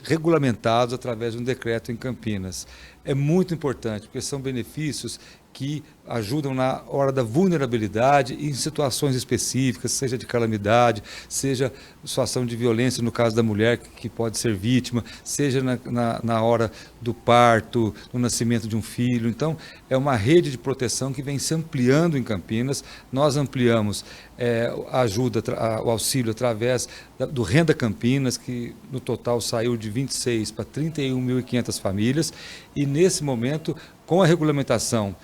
regulamentados através de um decreto em Campinas. É muito importante, porque são benefícios que ajudam na hora da vulnerabilidade em situações específicas, seja de calamidade, seja situação de violência no caso da mulher que pode ser vítima, seja na hora do parto, no nascimento de um filho. Então, é uma rede de proteção que vem se ampliando em Campinas. Nós ampliamos a ajuda, o auxílio através do Renda Campinas, que no total saiu de 26 para 31.500 famílias, e nesse momento, com a regulamentação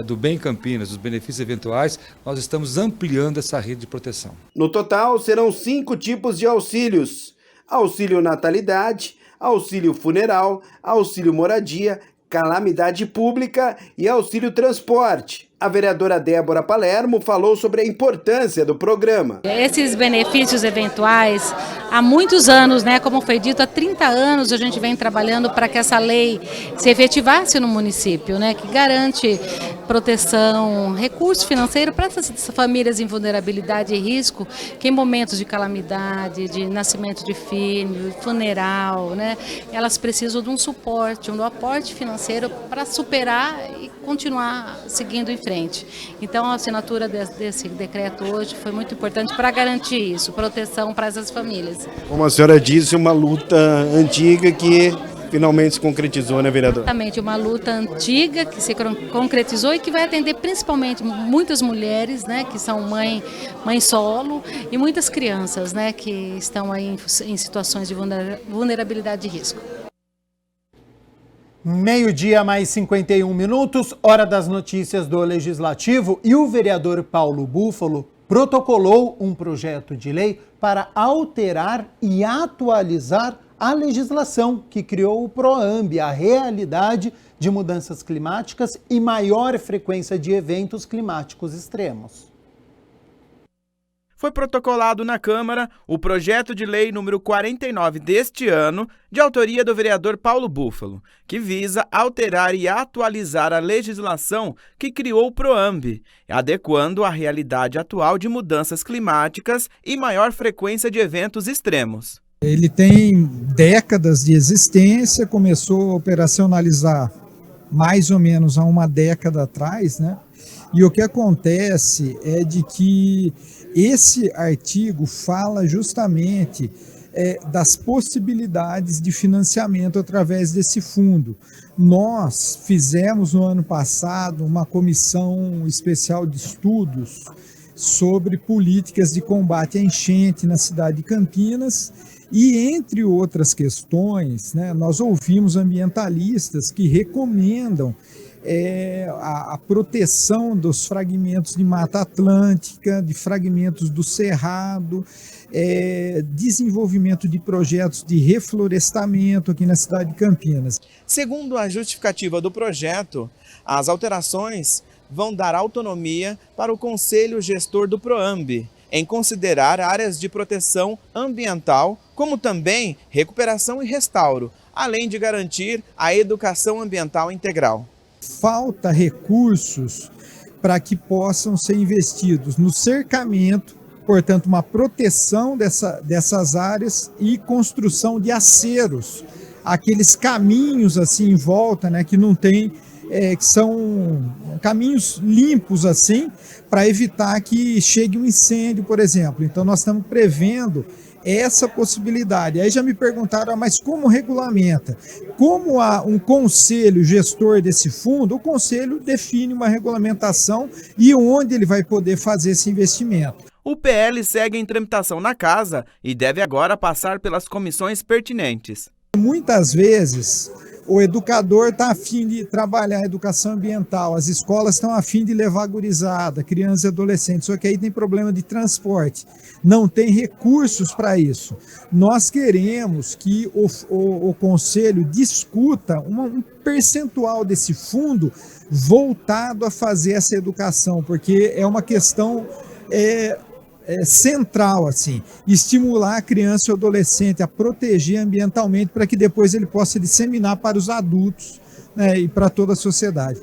do Bem Campinas, dos benefícios eventuais, nós estamos ampliando essa rede de proteção. No total, serão 5 tipos de auxílios: auxílio natalidade, auxílio funeral, auxílio moradia, calamidade pública e auxílio transporte. A vereadora Débora Palermo falou sobre a importância do programa. Esses benefícios eventuais, há muitos anos, como foi dito, há 30 anos a gente vem trabalhando para que essa lei se efetivasse no município, que garante proteção, recurso financeiro para essas famílias em vulnerabilidade e risco, que em momentos de calamidade, de nascimento de filho, funeral, elas precisam de um suporte, um aporte financeiro para superar e continuar seguindo em frente. Então, a assinatura desse decreto hoje foi muito importante para garantir isso, proteção para essas famílias. Como a senhora disse, uma luta antiga que finalmente se concretizou, né, vereadora? Exatamente, uma luta antiga que se concretizou e que vai atender principalmente muitas mulheres, que são mãe solo, e muitas crianças, que estão aí em situações de vulnerabilidade e risco. 12:00 mais 51 minutos, hora das notícias do Legislativo, e o vereador Paulo Búfalo protocolou um projeto de lei para alterar e atualizar a legislação que criou o PROAMB, a realidade de mudanças climáticas e maior frequência de eventos climáticos extremos. Foi protocolado na Câmara o projeto de lei número 49 deste ano, de autoria do vereador Paulo Búfalo, que visa alterar e atualizar a legislação que criou o PROAMB, adequando à realidade atual de mudanças climáticas e maior frequência de eventos extremos. Ele tem décadas de existência, começou a operacionalizar mais ou menos há uma década atrás, E o que acontece é de que esse artigo fala justamente das possibilidades de financiamento através desse fundo. Nós fizemos no ano passado uma comissão especial de estudos sobre políticas de combate à enchente na cidade de Campinas e, entre outras questões, nós ouvimos ambientalistas que recomendam a proteção dos fragmentos de Mata Atlântica, de fragmentos do Cerrado, desenvolvimento de projetos de reflorestamento aqui na cidade de Campinas. Segundo a justificativa do projeto, as alterações vão dar autonomia para o Conselho Gestor do PROAMB, em considerar áreas de proteção ambiental, como também recuperação e restauro, além de garantir a educação ambiental integral. Falta recursos para que possam ser investidos no cercamento, portanto, uma proteção dessas áreas e construção de aceros, aqueles caminhos assim em volta, que não tem, que são caminhos limpos assim, para evitar que chegue um incêndio, por exemplo. Então, nós estamos prevendo essa possibilidade. Aí já me perguntaram, mas como regulamenta? Como há um conselho gestor desse fundo, o conselho define uma regulamentação e onde ele vai poder fazer esse investimento. O PL segue em tramitação na Casa e deve agora passar pelas comissões pertinentes. Muitas vezes o educador está a fim de trabalhar a educação ambiental, as escolas estão a fim de levar gurizada, crianças e adolescentes, só que aí tem problema de transporte, não tem recursos para isso. Nós queremos que o Conselho discuta um percentual desse fundo voltado a fazer essa educação, porque é uma questão central, assim, estimular a criança e o adolescente a proteger ambientalmente para que depois ele possa disseminar para os adultos, né, e para toda a sociedade.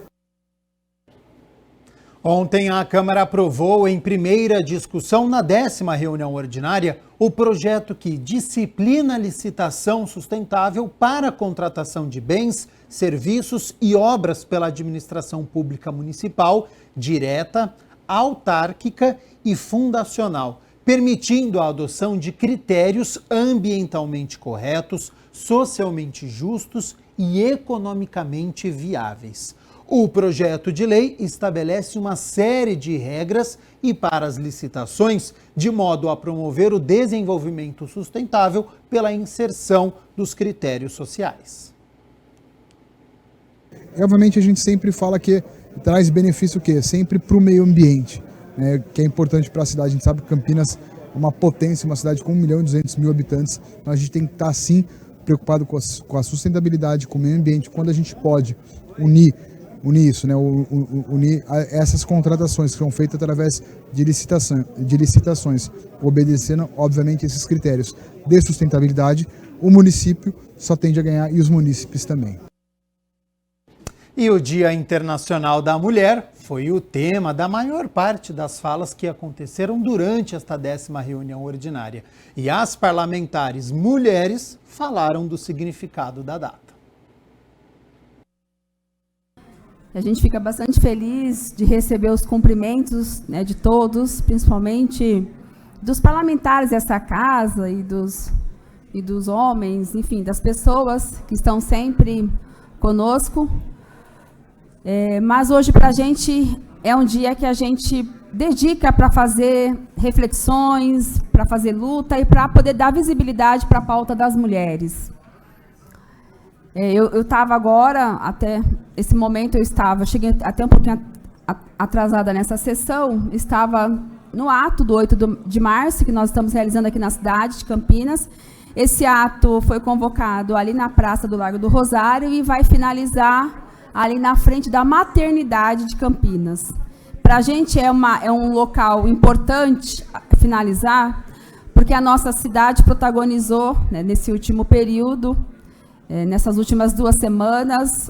Ontem a Câmara aprovou em primeira discussão na 10ª reunião ordinária o projeto que disciplina a licitação sustentável para a contratação de bens, serviços e obras pela administração pública municipal, direta, autárquica e fundacional, permitindo a adoção de critérios ambientalmente corretos, socialmente justos e economicamente viáveis. O projeto de lei estabelece uma série de regras e para as licitações, de modo a promover o desenvolvimento sustentável pela inserção dos critérios sociais. Obviamente a gente sempre fala que traz benefício o quê? Sempre para o meio ambiente, né, que é importante para a cidade. A gente sabe que Campinas é uma potência, uma cidade com 1.200.000 habitantes, então a gente tem que estar sim preocupado com a sustentabilidade, com o meio ambiente, quando a gente pode unir isso, né, unir essas contratações que são feitas através de licitações, obedecendo, obviamente, esses critérios de sustentabilidade, o município só tende a ganhar e os munícipes também. E o Dia Internacional da Mulher foi o tema da maior parte das falas que aconteceram durante esta 10ª reunião ordinária. E as parlamentares mulheres falaram do significado da data. A gente fica bastante feliz de receber os cumprimentos, né, de todos, principalmente dos parlamentares dessa casa e dos homens, enfim, das pessoas que estão sempre conosco. Mas hoje para a gente é um dia que a gente dedica para fazer reflexões, para fazer luta e para poder dar visibilidade para a pauta das mulheres. Eu estava agora, até esse momento cheguei até um pouquinho atrasada nessa sessão, estava no ato do 8 de março, que nós estamos realizando aqui na cidade de Campinas. Esse ato foi convocado ali na Praça do Largo do Rosário e vai finalizar ali na frente da maternidade de Campinas. Para a gente é um local importante finalizar, porque a nossa cidade protagonizou, né, nesse último período, nessas últimas 2 semanas,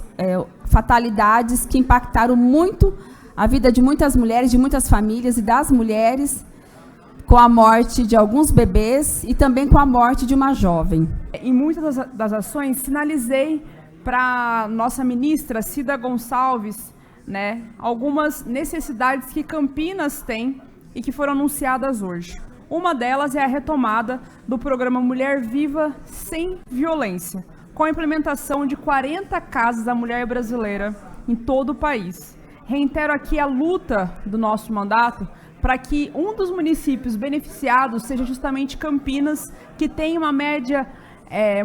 fatalidades que impactaram muito a vida de muitas mulheres, de muitas famílias e das mulheres, com a morte de alguns bebês e também com a morte de uma jovem. Em muitas das ações, sinalizei para nossa ministra Cida Gonçalves, né, algumas necessidades que Campinas tem e que foram anunciadas hoje. Uma delas é a retomada do programa Mulher Viva Sem Violência, com a implementação de 40 casas da mulher brasileira em todo o país. Reitero aqui a luta do nosso mandato para que um dos municípios beneficiados seja justamente Campinas, que tem uma média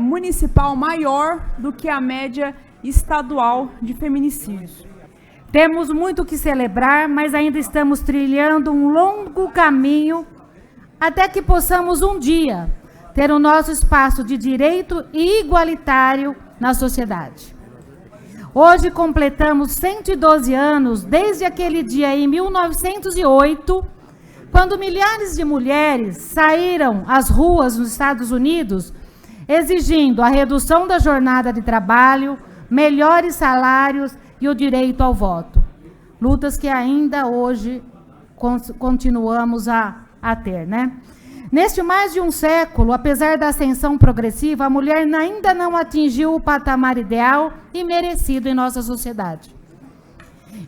municipal maior do que a média estadual de feminicídios. Temos muito que celebrar, mas ainda estamos trilhando um longo caminho até que possamos um dia ter o nosso espaço de direito e igualitário na sociedade. Hoje completamos 112 anos desde aquele dia em 1908, quando milhares de mulheres saíram às ruas nos Estados Unidos exigindo a redução da jornada de trabalho, melhores salários e o direito ao voto. Lutas que ainda hoje continuamos a ter, né? Neste mais de um século, apesar da ascensão progressiva, a mulher ainda não atingiu o patamar ideal e merecido em nossa sociedade.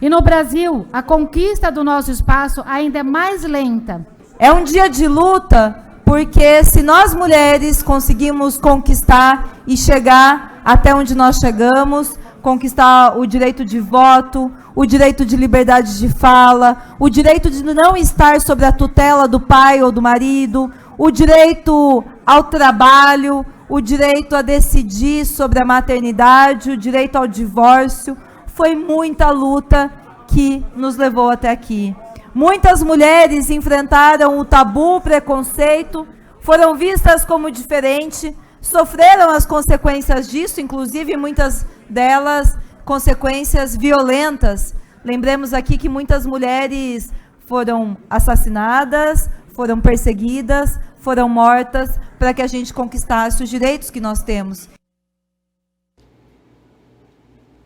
E no Brasil, a conquista do nosso espaço ainda é mais lenta. É um dia de luta, porque se nós mulheres conseguimos conquistar e chegar até onde nós chegamos, conquistar o direito de voto, o direito de liberdade de fala, o direito de não estar sob a tutela do pai ou do marido, o direito ao trabalho, o direito a decidir sobre a maternidade, o direito ao divórcio. Foi muita luta que nos levou até aqui. Muitas mulheres enfrentaram o tabu, o preconceito, foram vistas como diferente, sofreram as consequências disso, inclusive muitas delas consequências violentas. Lembremos aqui que muitas mulheres foram assassinadas, foram perseguidas, foram mortas para que a gente conquistasse os direitos que nós temos.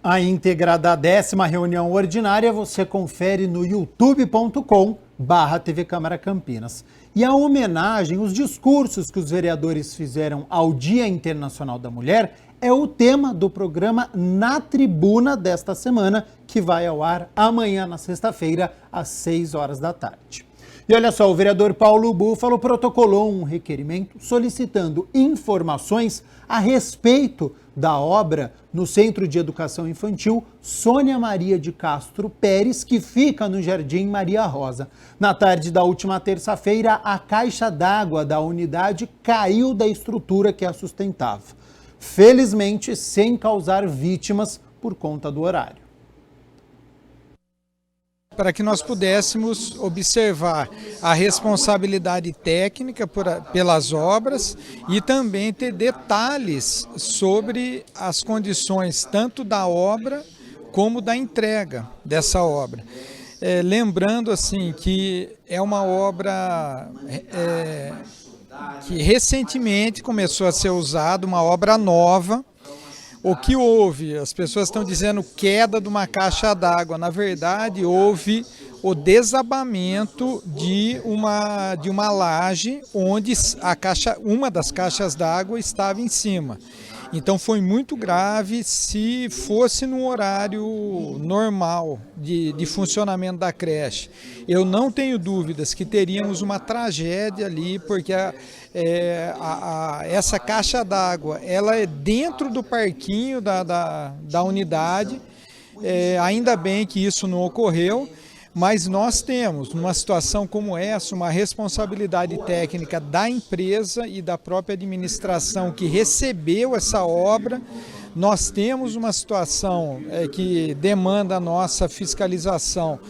A íntegra da 10ª reunião ordinária você confere no youtube.com/TV Câmara Campinas. E a homenagem, os discursos que os vereadores fizeram ao Dia Internacional da Mulher é o tema do programa Na Tribuna desta semana, que vai ao ar amanhã, na sexta-feira, às 6 horas da tarde. E olha só, o vereador Paulo Búfalo protocolou um requerimento solicitando informações a respeito da obra no Centro de Educação Infantil Sônia Maria de Castro Pérez, que fica no Jardim Maria Rosa. Na tarde da última terça-feira, a caixa d'água da unidade caiu da estrutura que a sustentava. Felizmente, sem causar vítimas por conta do horário. Para que nós pudéssemos observar a responsabilidade técnica pelas obras e também ter detalhes sobre as condições tanto da obra como da entrega dessa obra. Lembrando assim que é uma obra que recentemente começou a ser usada, uma obra nova. O que houve? As pessoas estão dizendo queda de uma caixa d'água. Na verdade, houve o desabamento de uma laje onde uma das caixas d'água estava em cima. Então foi muito grave. Se fosse no horário normal de funcionamento da creche, eu não tenho dúvidas que teríamos uma tragédia ali, porque essa caixa d'água ela é dentro do parquinho da unidade. Ainda bem que isso não ocorreu. Mas nós temos, numa situação como essa, uma responsabilidade técnica da empresa e da própria administração que recebeu essa obra. Nós temos uma situação que demanda a nossa fiscalização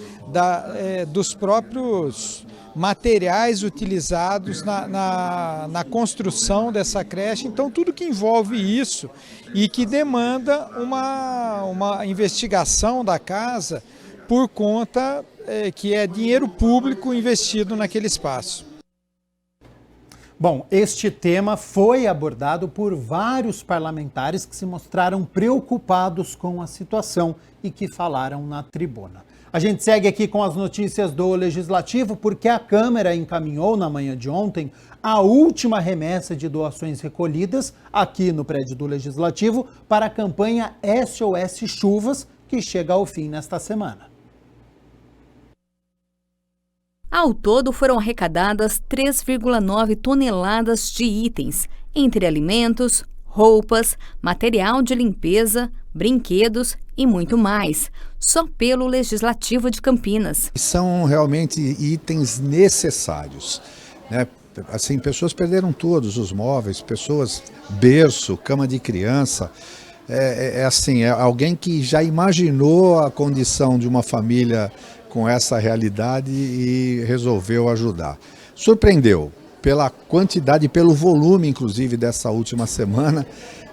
dos próprios materiais utilizados na construção dessa creche. Então, tudo que envolve isso e que demanda uma investigação da casa por conta que é dinheiro público investido naquele espaço. Bom, este tema foi abordado por vários parlamentares que se mostraram preocupados com a situação e que falaram na tribuna. A gente segue aqui com as notícias do Legislativo, porque a Câmara encaminhou na manhã de ontem a última remessa de doações recolhidas aqui no prédio do Legislativo para a campanha SOS Chuvas, que chega ao fim nesta semana. Ao todo, foram arrecadadas 3,9 toneladas de itens, entre alimentos, roupas, material de limpeza, brinquedos e muito mais, só pelo Legislativo de Campinas. São realmente itens necessários, né? Assim, pessoas perderam todos os móveis, pessoas, berço, cama de criança. É alguém que já imaginou a condição de uma família com essa realidade e resolveu ajudar. Surpreendeu pela quantidade, pelo volume, inclusive, dessa última semana,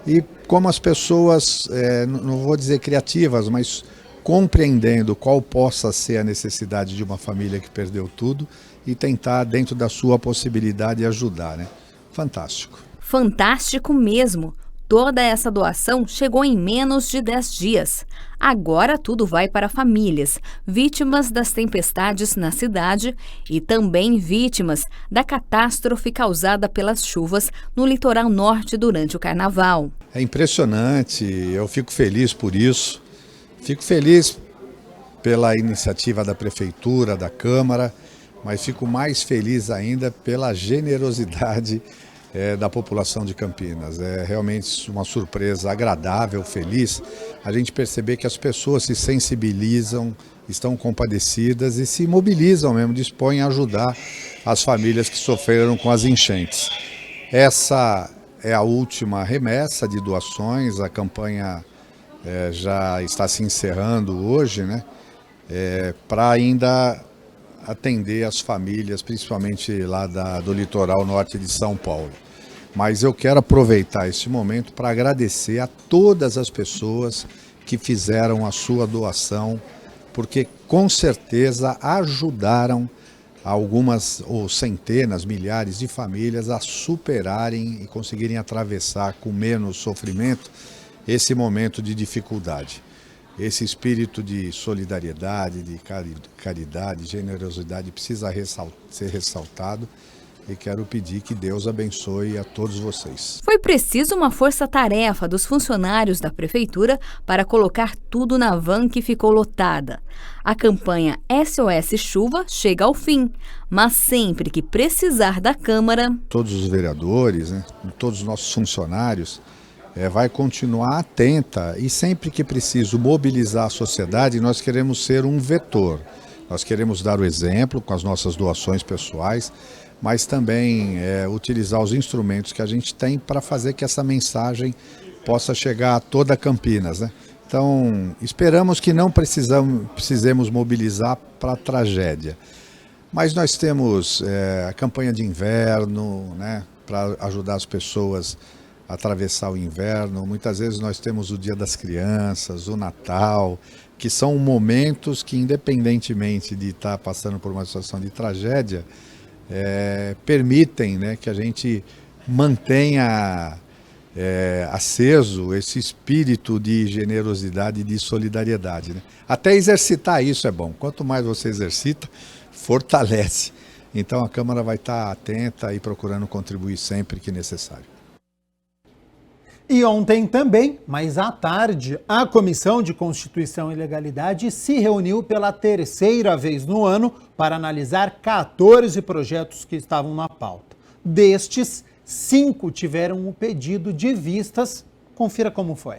e como as pessoas, não vou dizer criativas, mas compreendendo qual possa ser a necessidade de uma família que perdeu tudo e tentar, dentro da sua possibilidade, ajudar, né? Fantástico. Fantástico mesmo! Toda essa doação chegou em menos de 10 dias. Agora tudo vai para famílias, vítimas das tempestades na cidade e também vítimas da catástrofe causada pelas chuvas no litoral norte durante o Carnaval. É impressionante, eu fico feliz por isso. Fico feliz pela iniciativa da Prefeitura, da Câmara, mas fico mais feliz ainda pela generosidade da população de Campinas. É realmente uma surpresa agradável, feliz, a gente perceber que as pessoas se sensibilizam, estão compadecidas e se mobilizam mesmo, dispõem a ajudar as famílias que sofreram com as enchentes. Essa é a última remessa de doações, a campanha já está se encerrando hoje, né? Para ainda atender as famílias, principalmente lá do litoral norte de São Paulo. Mas eu quero aproveitar esse momento para agradecer a todas as pessoas que fizeram a sua doação, porque com certeza ajudaram algumas ou centenas, milhares de famílias a superarem e conseguirem atravessar com menos sofrimento esse momento de dificuldade. Esse espírito de solidariedade, de caridade, generosidade precisa ser ressaltado. E quero pedir que Deus abençoe a todos vocês. Foi preciso uma força-tarefa dos funcionários da Prefeitura para colocar tudo na van que ficou lotada. A campanha SOS Chuva chega ao fim, mas sempre que precisar da Câmara... Todos os vereadores, né, todos os nossos funcionários, vai continuar atenta e sempre que preciso mobilizar a sociedade, nós queremos ser um vetor. Nós queremos dar o exemplo com as nossas doações pessoais, mas também utilizar os instrumentos que a gente tem para fazer que essa mensagem possa chegar a toda Campinas, né? Então, esperamos que não precisemos mobilizar para a tragédia. Mas nós temos a campanha de inverno, né, para ajudar as pessoas a atravessar o inverno. Muitas vezes nós temos o Dia das Crianças, o Natal, que são momentos que, independentemente de estar passando por uma situação de tragédia, permitem, né, que a gente mantenha aceso esse espírito de generosidade e de solidariedade, né? Até exercitar isso é bom. Quanto mais você exercita, fortalece. Então a Câmara vai estar atenta e procurando contribuir sempre que necessário. E ontem também, mais à tarde, a Comissão de Constituição e Legalidade se reuniu pela terceira vez no ano para analisar 14 projetos que estavam na pauta. Destes, 5 tiveram o pedido de vistas. Confira como foi.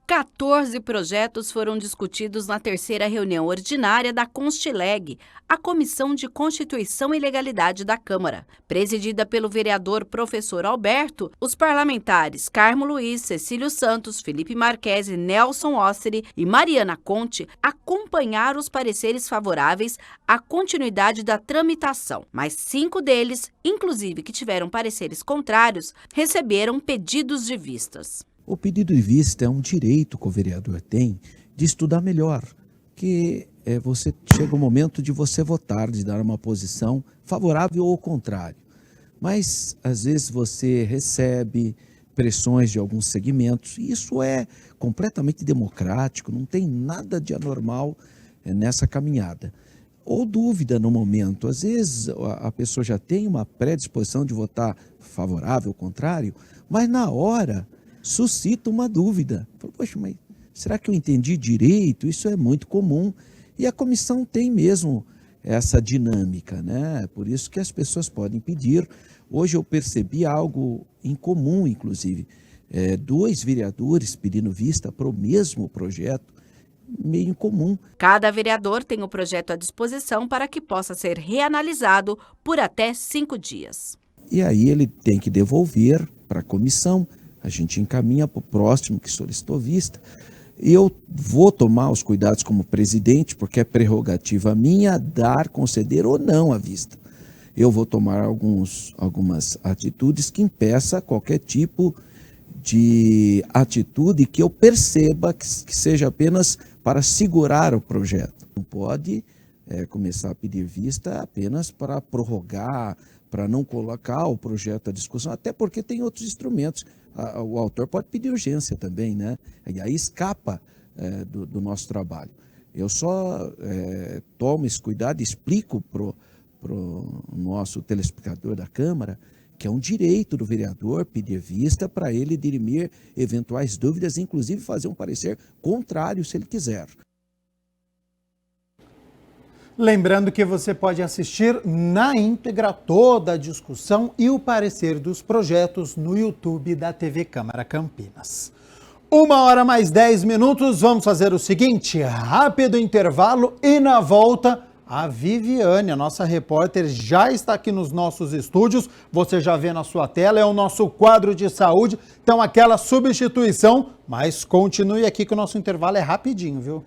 14 projetos foram discutidos na terceira reunião ordinária da Constileg, a Comissão de Constituição e Legalidade da Câmara. Presidida pelo vereador professor Alberto, os parlamentares Carmo Luiz, Cecílio Santos, Felipe Marquesi, Nelson Osseri e Mariana Conte acompanharam os pareceres favoráveis à continuidade da tramitação, mas 5 deles, inclusive que tiveram pareceres contrários, receberam pedidos de vistas. O pedido de vista é um direito que o vereador tem de estudar melhor, que você chega o momento de você votar, de dar uma posição favorável ou contrário. Mas, às vezes, você recebe pressões de alguns segmentos, e isso é completamente democrático, não tem nada de anormal nessa caminhada. Ou dúvida no momento, às vezes a pessoa já tem uma predisposição de votar favorável ou contrário, mas na hora suscita uma dúvida. Poxa, mas será que eu entendi direito? Isso é muito comum. E a comissão tem mesmo essa dinâmica, né? Por isso que as pessoas podem pedir. Hoje eu percebi algo incomum, inclusive. 2 vereadores pedindo vista para o mesmo projeto, meio incomum. Cada vereador tem o projeto à disposição para que possa ser reanalisado por até 5 dias. E aí ele tem que devolver para a comissão. A gente encaminha para o próximo que solicitou vista. E eu vou tomar os cuidados como presidente, porque é prerrogativa minha dar, conceder ou não a vista. Eu vou tomar algumas atitudes que impeça qualquer tipo de atitude que eu perceba que seja apenas para segurar o projeto. Não pode começar a pedir vista apenas para prorrogar, para não colocar o projeto à discussão, até porque tem outros instrumentos. O autor pode pedir urgência também, né? E aí escapa do nosso trabalho. Eu só tomo esse cuidado e explico para o nosso telespectador da Câmara que é um direito do vereador pedir vista para ele dirimir eventuais dúvidas, inclusive fazer um parecer contrário se ele quiser. Lembrando que você pode assistir na íntegra toda a discussão e o parecer dos projetos no YouTube da TV Câmara Campinas. 1h mais 10 minutos, vamos fazer o seguinte, rápido intervalo e na volta A Viviane, a nossa repórter, já está aqui nos nossos estúdios. Você já vê na sua tela, é o nosso quadro de saúde. Então, aquela substituição, mas continue aqui que o nosso intervalo é rapidinho, viu?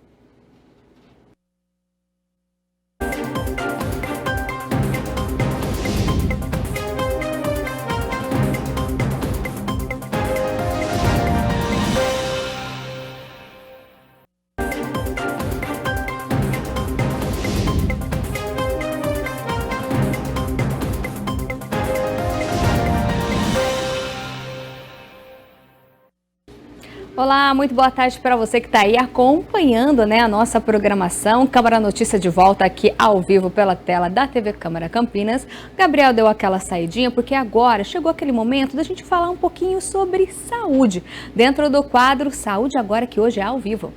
Olá, muito boa tarde para você que está aí acompanhando, né, a nossa programação. Câmara Notícia de volta aqui ao vivo pela tela da TV Câmara Campinas. Gabriel deu aquela saidinha porque agora chegou aquele momento da gente falar um pouquinho sobre saúde, dentro do quadro Saúde Agora, que hoje é ao vivo.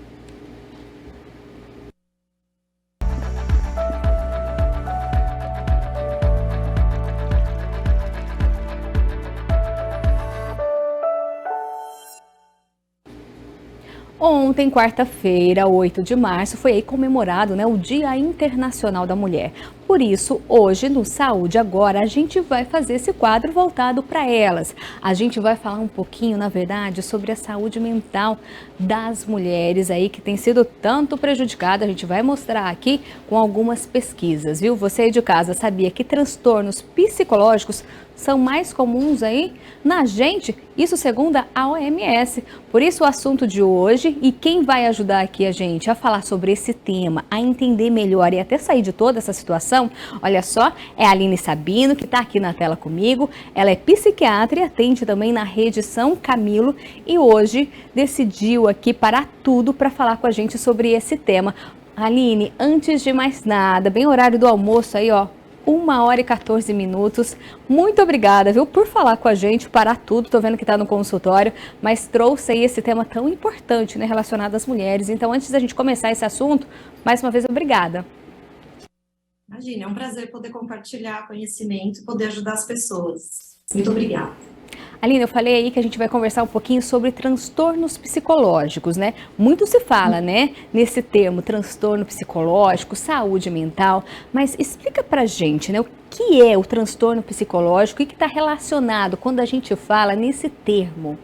Ontem, quarta-feira, 8 de março, foi aí comemorado, né, o Dia Internacional da Mulher. Por isso, hoje no Saúde Agora, a gente vai fazer esse quadro voltado para elas. A gente vai falar um pouquinho, na verdade, sobre a saúde mental das mulheres aí que tem sido tanto prejudicada. A gente vai mostrar aqui com algumas pesquisas, viu? Você aí de casa sabia que transtornos psicológicos são mais comuns aí na gente? Isso segundo a OMS. Por isso o assunto de hoje, e quem vai ajudar aqui a gente a falar sobre esse tema, a entender melhor e até sair de toda essa situação, olha só, é a Aline Sabino, que está aqui na tela comigo. Ela é psiquiatra e atende também na rede São Camilo e hoje decidiu aqui parar tudo para falar com a gente sobre esse tema. Aline, antes de mais nada, bem horário do almoço aí, ó, 1h14. Muito obrigada, viu, por falar com a gente, parar tudo. Tô vendo que tá no consultório, mas trouxe aí esse tema tão importante, né, relacionado às mulheres. Então, antes da gente começar esse assunto, mais uma vez, obrigada. Imagina, é um prazer poder compartilhar conhecimento e poder ajudar as pessoas. Muito obrigada. Aline, eu falei aí que a gente vai conversar um pouquinho sobre transtornos psicológicos, né? Muito se fala, né, nesse termo, transtorno psicológico, saúde mental, mas explica pra gente, né, o que é o transtorno psicológico e que está relacionado quando a gente fala nesse termo.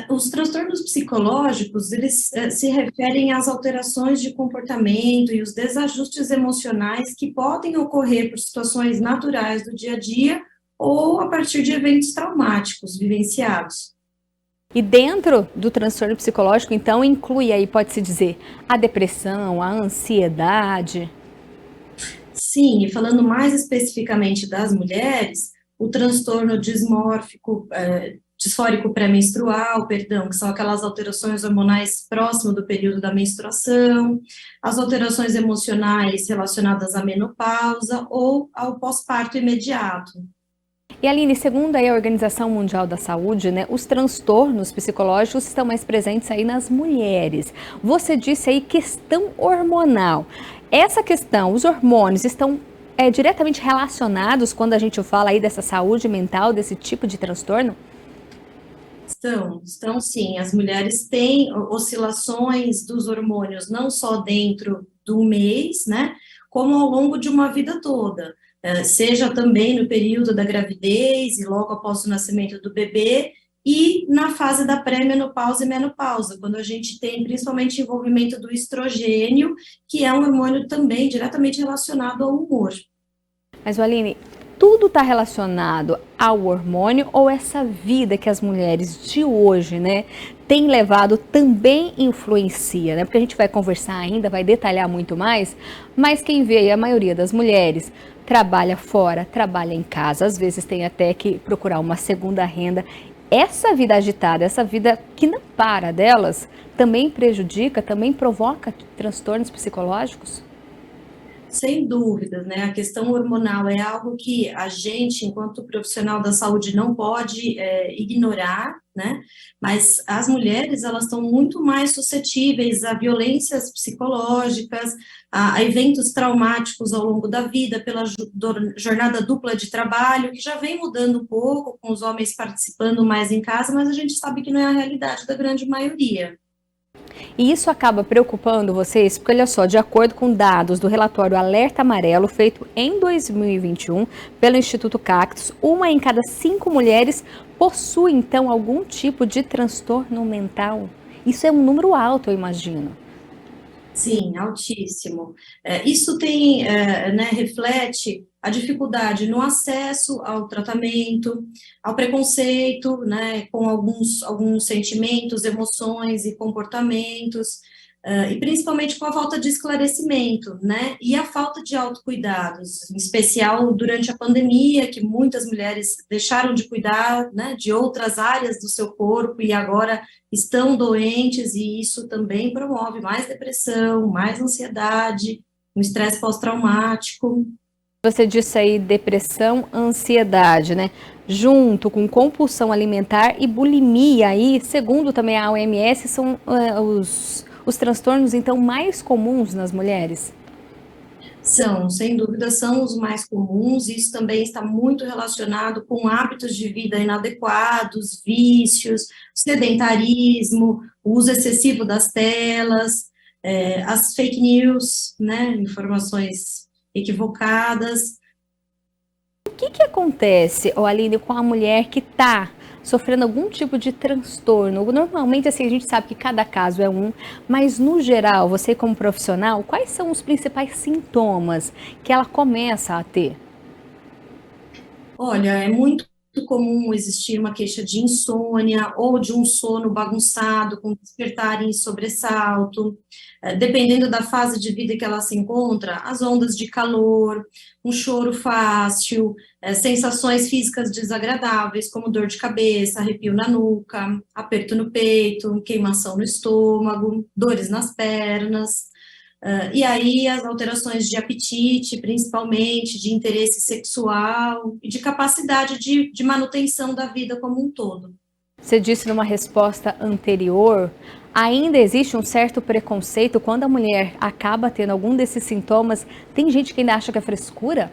Os transtornos psicológicos, eles se referem às alterações de comportamento e os desajustes emocionais que podem ocorrer por situações naturais do dia a dia ou a partir de eventos traumáticos vivenciados. E dentro do transtorno psicológico, então, inclui aí, pode-se dizer, a depressão, a ansiedade? Sim, e falando mais especificamente das mulheres, o transtorno disfórico pré-menstrual, que são aquelas alterações hormonais próximo do período da menstruação, as alterações emocionais relacionadas à menopausa ou ao pós-parto imediato. E Aline, segundo aí a Organização Mundial da Saúde, né, os transtornos psicológicos estão mais presentes aí nas mulheres. Você disse aí questão hormonal. Essa questão, os hormônios estão diretamente relacionados quando a gente fala aí dessa saúde mental, desse tipo de transtorno? Estão sim. As mulheres têm oscilações dos hormônios não só dentro do mês, né, como ao longo de uma vida toda. Seja também no período da gravidez e logo após o nascimento do bebê e na fase da pré-menopausa e menopausa, quando a gente tem principalmente envolvimento do estrogênio, que é um hormônio também diretamente relacionado ao humor. Mas, Aline, tudo está relacionado ao hormônio ou essa vida que as mulheres de hoje, né, têm levado também influencia, né? Porque a gente vai conversar ainda, vai detalhar muito mais, mas quem vê aí, a maioria das mulheres trabalha fora, trabalha em casa, às vezes tem até que procurar uma segunda renda. Essa vida agitada, essa vida que não para delas, também prejudica, também provoca transtornos psicológicos? Sem dúvidas, né? A questão hormonal é algo que a gente, enquanto profissional da saúde, não pode ignorar, né? Mas as mulheres, elas estão muito mais suscetíveis a violências psicológicas, a eventos traumáticos ao longo da vida, pela jornada dupla de trabalho, que já vem mudando um pouco, com os homens participando mais em casa, mas a gente sabe que não é a realidade da grande maioria. E isso acaba preocupando vocês? Porque, olha só, de acordo com dados do relatório Alerta Amarelo, feito em 2021 pelo Instituto Cactus, 1 em cada 5 mulheres possui, então, algum tipo de transtorno mental. Isso é um número alto, eu imagino. Sim, altíssimo. Isso tem, reflete a dificuldade no acesso ao tratamento, ao preconceito, né, com alguns sentimentos, emoções e comportamentos, e principalmente com a falta de esclarecimento, né, e a falta de autocuidados, em especial durante a pandemia, que muitas mulheres deixaram de cuidar, né, de outras áreas do seu corpo e agora estão doentes, e isso também promove mais depressão, mais ansiedade, um estresse pós-traumático. Você disse aí depressão, ansiedade, né? Junto com compulsão alimentar e bulimia aí, segundo também a OMS, são os transtornos, então, mais comuns nas mulheres? São, sem dúvida, são os mais comuns, e isso também está muito relacionado com hábitos de vida inadequados, vícios, sedentarismo, o uso excessivo das telas, as fake news, né, informações equivocadas. O que acontece, Aline, com a mulher que está sofrendo algum tipo de transtorno? Normalmente, assim, a gente sabe que cada caso é um, mas no geral, você como profissional, quais são os principais sintomas que ela começa a ter? Olha, é muito comum existir uma queixa de insônia ou de um sono bagunçado, com despertar em sobressalto, dependendo da fase de vida que ela se encontra, as ondas de calor, um choro fácil, sensações físicas desagradáveis, como dor de cabeça, arrepio na nuca, aperto no peito, queimação no estômago, dores nas pernas. E aí as alterações de apetite, principalmente, de interesse sexual e de capacidade de manutenção da vida como um todo. Você disse numa resposta anterior, ainda existe um certo preconceito quando a mulher acaba tendo algum desses sintomas. Tem gente que ainda acha que é frescura?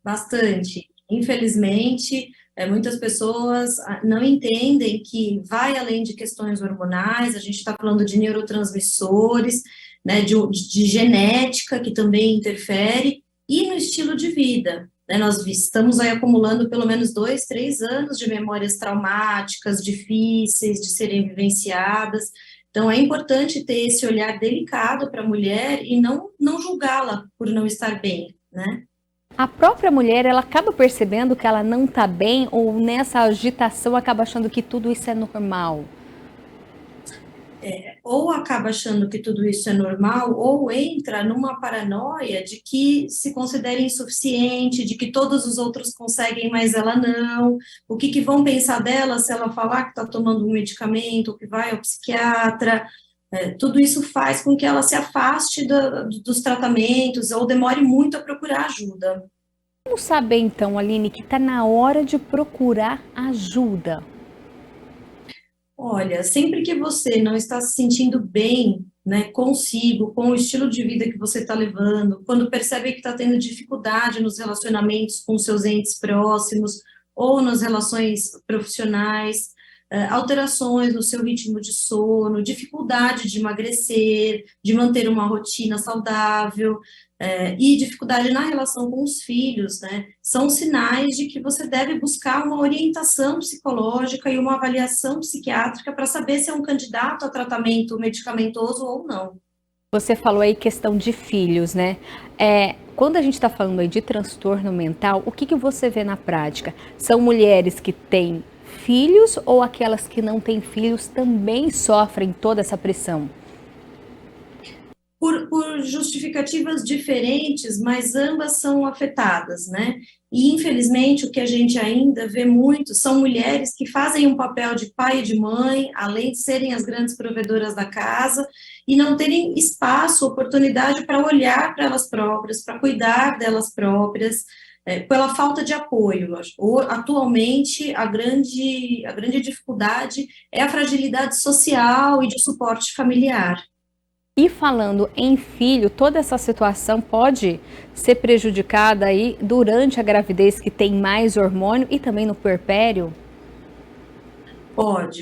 Bastante. Infelizmente, muitas pessoas não entendem que vai além de questões hormonais, a gente está falando de neurotransmissores, né, de genética, que também interfere, e no estilo de vida. Né, nós estamos aí acumulando pelo menos 2, 3 anos de memórias traumáticas, difíceis de serem vivenciadas. Então, é importante ter esse olhar delicado para a mulher e não julgá-la por não estar bem, né? A própria mulher, ela acaba percebendo que ela não está bem, ou nessa agitação acaba achando que tudo isso é normal? Ou acaba achando que tudo isso é normal, ou entra numa paranoia de que se considera insuficiente, de que todos os outros conseguem, mas ela não. O que vão pensar dela se ela falar que está tomando um medicamento, que vai ao psiquiatra? Tudo isso faz com que ela se afaste dos tratamentos ou demore muito a procurar ajuda. Como saber, então, Aline, que está na hora de procurar ajuda? Olha, sempre que você não está se sentindo bem, né, consigo, com o estilo de vida que você está levando, quando percebe que está tendo dificuldade nos relacionamentos com seus entes próximos ou nas relações profissionais, alterações no seu ritmo de sono, dificuldade de emagrecer, de manter uma rotina saudável, e dificuldade na relação com os filhos, né, são sinais de que você deve buscar uma orientação psicológica e uma avaliação psiquiátrica para saber se é um candidato a tratamento medicamentoso ou não. Você falou aí questão de filhos, né? Quando a gente está falando aí de transtorno mental, o que você vê na prática? São mulheres que têm filhos ou aquelas que não têm filhos também sofrem toda essa pressão? Por justificativas diferentes, mas ambas são afetadas, né? E, infelizmente, o que a gente ainda vê muito são mulheres que fazem um papel de pai e de mãe, além de serem as grandes provedoras da casa, e não terem espaço, oportunidade para olhar para elas próprias, para cuidar delas próprias, pela falta de apoio. Atualmente, a grande dificuldade é a fragilidade social e de suporte familiar. E falando em filho, toda essa situação pode ser prejudicada aí durante a gravidez, que tem mais hormônio, e também no puerpério?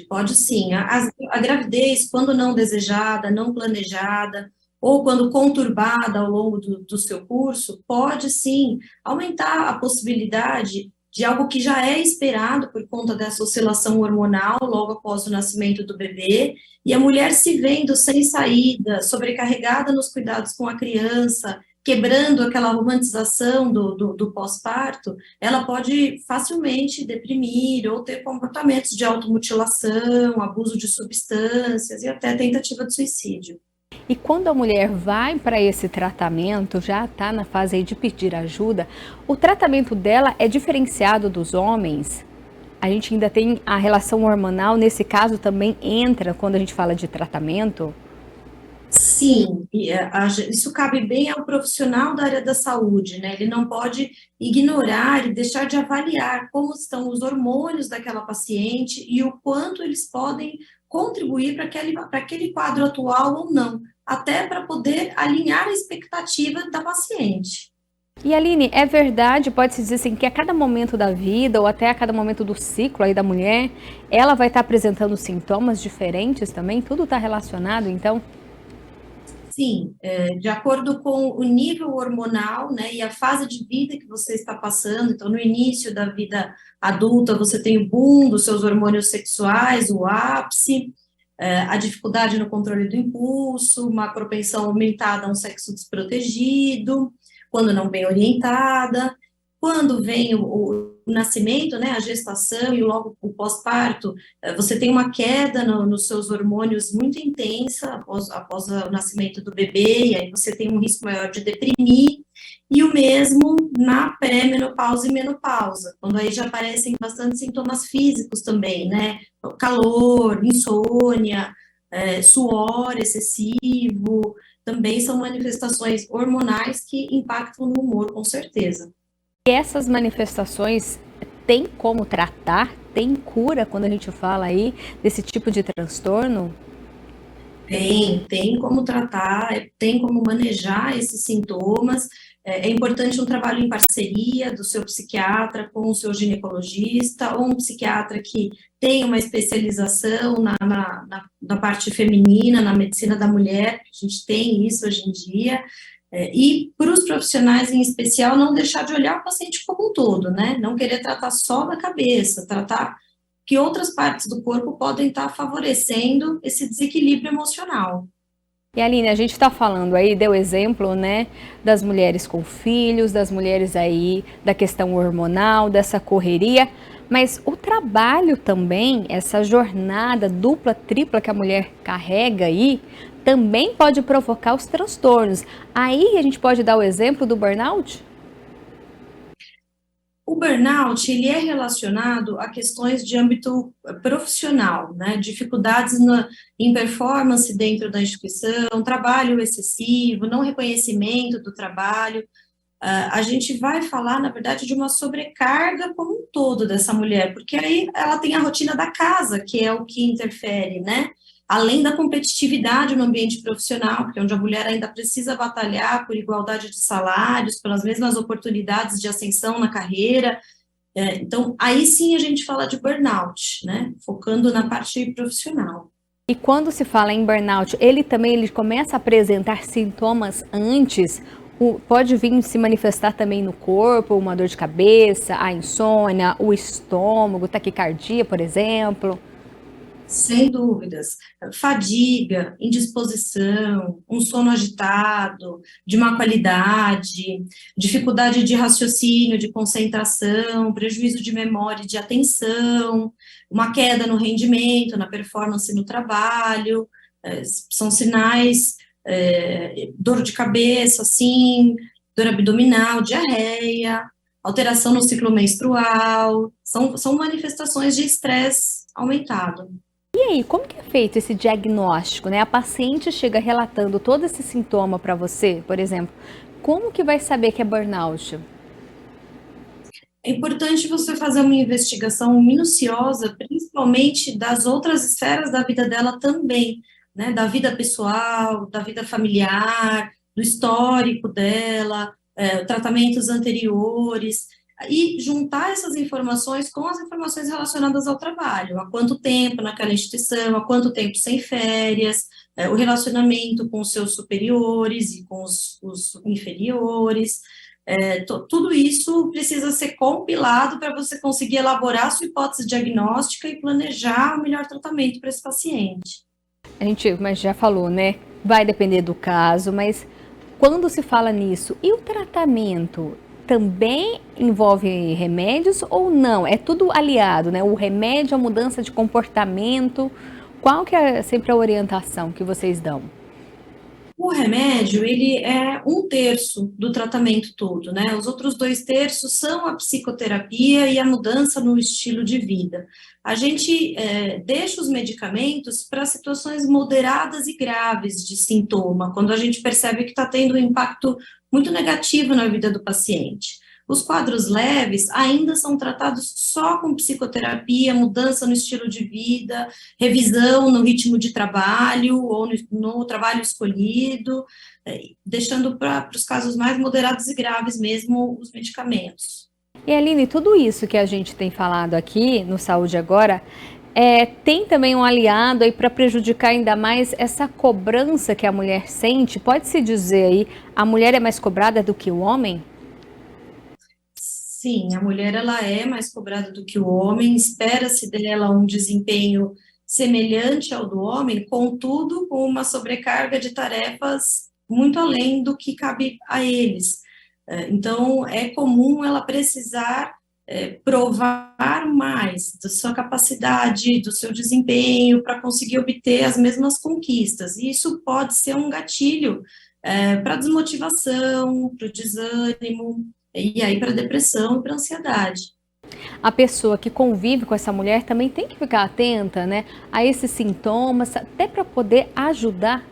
Pode sim. A gravidez, quando não desejada, não planejada, ou quando conturbada ao longo do seu curso, pode sim aumentar a possibilidade de algo que já é esperado por conta dessa oscilação hormonal logo após o nascimento do bebê, e a mulher se vendo sem saída, sobrecarregada nos cuidados com a criança, quebrando aquela romantização do pós-parto, ela pode facilmente deprimir ou ter comportamentos de automutilação, abuso de substâncias e até tentativa de suicídio. E quando a mulher vai para esse tratamento, já está na fase aí de pedir ajuda, o tratamento dela é diferenciado dos homens? A gente ainda tem a relação hormonal, nesse caso também entra quando a gente fala de tratamento? Sim, isso cabe bem ao profissional da área da saúde, né? Ele não pode ignorar e deixar de avaliar como estão os hormônios daquela paciente e o quanto eles podem contribuir para aquele quadro atual ou não, até para poder alinhar a expectativa da paciente. E Aline, é verdade, pode-se dizer assim, que a cada momento da vida ou até a cada momento do ciclo aí da mulher, ela vai estar apresentando sintomas diferentes também? Tudo está relacionado, então? Sim, de acordo com o nível hormonal, né, e a fase de vida que você está passando. Então, no início da vida adulta, você tem o boom dos seus hormônios sexuais, o ápice, a dificuldade no controle do impulso, uma propensão aumentada a um sexo desprotegido, quando não bem orientada. Quando vem o nascimento, né, a gestação e logo o pós-parto, você tem uma queda nos seus hormônios muito intensa após o nascimento do bebê, e aí você tem um risco maior de deprimir, e o mesmo na pré-menopausa e menopausa, quando aí já aparecem bastante sintomas físicos também, né, calor, insônia, suor excessivo, também são manifestações hormonais que impactam no humor, com certeza. E essas manifestações tem como tratar? Tem cura quando a gente fala aí desse tipo de transtorno? Tem como tratar, tem como manejar esses sintomas. É importante um trabalho em parceria do seu psiquiatra com o seu ginecologista, ou um psiquiatra que tenha uma especialização na parte feminina, na medicina da mulher. A gente tem isso hoje em dia. E para os profissionais em especial, não deixar de olhar o paciente como um todo, né? Não querer tratar só da cabeça, tratar que outras partes do corpo podem estar favorecendo esse desequilíbrio emocional. E Aline, a gente está falando aí, deu exemplo, né, das mulheres com filhos, das mulheres aí, da questão hormonal, dessa correria, mas o trabalho também, essa jornada dupla, tripla que a mulher carrega aí, também pode provocar os transtornos. Aí a gente pode dar o exemplo do burnout? O burnout, ele é relacionado a questões de âmbito profissional, né? Dificuldades em performance dentro da instituição, trabalho excessivo, não reconhecimento do trabalho. A gente vai falar, na verdade, de uma sobrecarga como um todo dessa mulher, porque aí ela tem a rotina da casa, que é o que interfere, né? Além da competitividade no ambiente profissional, que é onde a mulher ainda precisa batalhar por igualdade de salários, pelas mesmas oportunidades de ascensão na carreira. Então, aí sim a gente fala de burnout, né? Focando na parte profissional. E quando se fala em burnout, ele começa a apresentar sintomas antes? Pode vir se manifestar também no corpo, uma dor de cabeça, a insônia, o estômago, taquicardia, por exemplo? Sem dúvidas. Fadiga, indisposição, um sono agitado, de má qualidade, dificuldade de raciocínio, de concentração, prejuízo de memória e de atenção, uma queda no rendimento, na performance no trabalho, são sinais, dor de cabeça, sim, dor abdominal, diarreia, alteração no ciclo menstrual, são manifestações de estresse aumentado. E aí, como que é feito esse diagnóstico, né? A paciente chega relatando todo esse sintoma para você, por exemplo. Como que vai saber que é burnout? É importante você fazer uma investigação minuciosa, principalmente das outras esferas da vida dela também, né? Da vida pessoal, da vida familiar, do histórico dela, tratamentos anteriores. e juntar essas informações com as informações relacionadas ao trabalho, há quanto tempo naquela instituição, há quanto tempo sem férias, o relacionamento com os seus superiores e com os inferiores, tudo isso precisa ser compilado para você conseguir elaborar a sua hipótese diagnóstica e planejar o melhor tratamento para esse paciente. A gente mas já falou, né? Vai depender do caso, mas quando se fala nisso, e o tratamento também envolve remédios ou não? É tudo aliado, né? O remédio, a mudança de comportamento, qual que é sempre a orientação que vocês dão? O remédio, ele é 1/3 do tratamento todo, né? Os outros 2/3 são a psicoterapia e a mudança no estilo de vida. A gente deixa os medicamentos para situações moderadas e graves de sintoma, quando a gente percebe que está tendo um impacto muito negativo na vida do paciente. Os quadros leves ainda são tratados só com psicoterapia, mudança no estilo de vida, revisão no ritmo de trabalho ou no trabalho escolhido, deixando para os casos mais moderados e graves mesmo os medicamentos. E Aline, tudo isso que a gente tem falado aqui no Saúde Agora, tem também um aliado aí para prejudicar ainda mais essa cobrança que a mulher sente? Pode-se dizer aí, a mulher é mais cobrada do que o homem? Sim, a mulher ela é mais cobrada do que o homem, espera-se dela um desempenho semelhante ao do homem, contudo, com uma sobrecarga de tarefas muito além do que cabe a eles. Então, é comum ela precisar provar mais da sua capacidade, do seu desempenho, para conseguir obter as mesmas conquistas. E isso pode ser um gatilho para a desmotivação, para o desânimo, e aí para a depressão e para a ansiedade. A pessoa que convive com essa mulher também tem que ficar atenta, né, a esses sintomas, até para poder ajudar.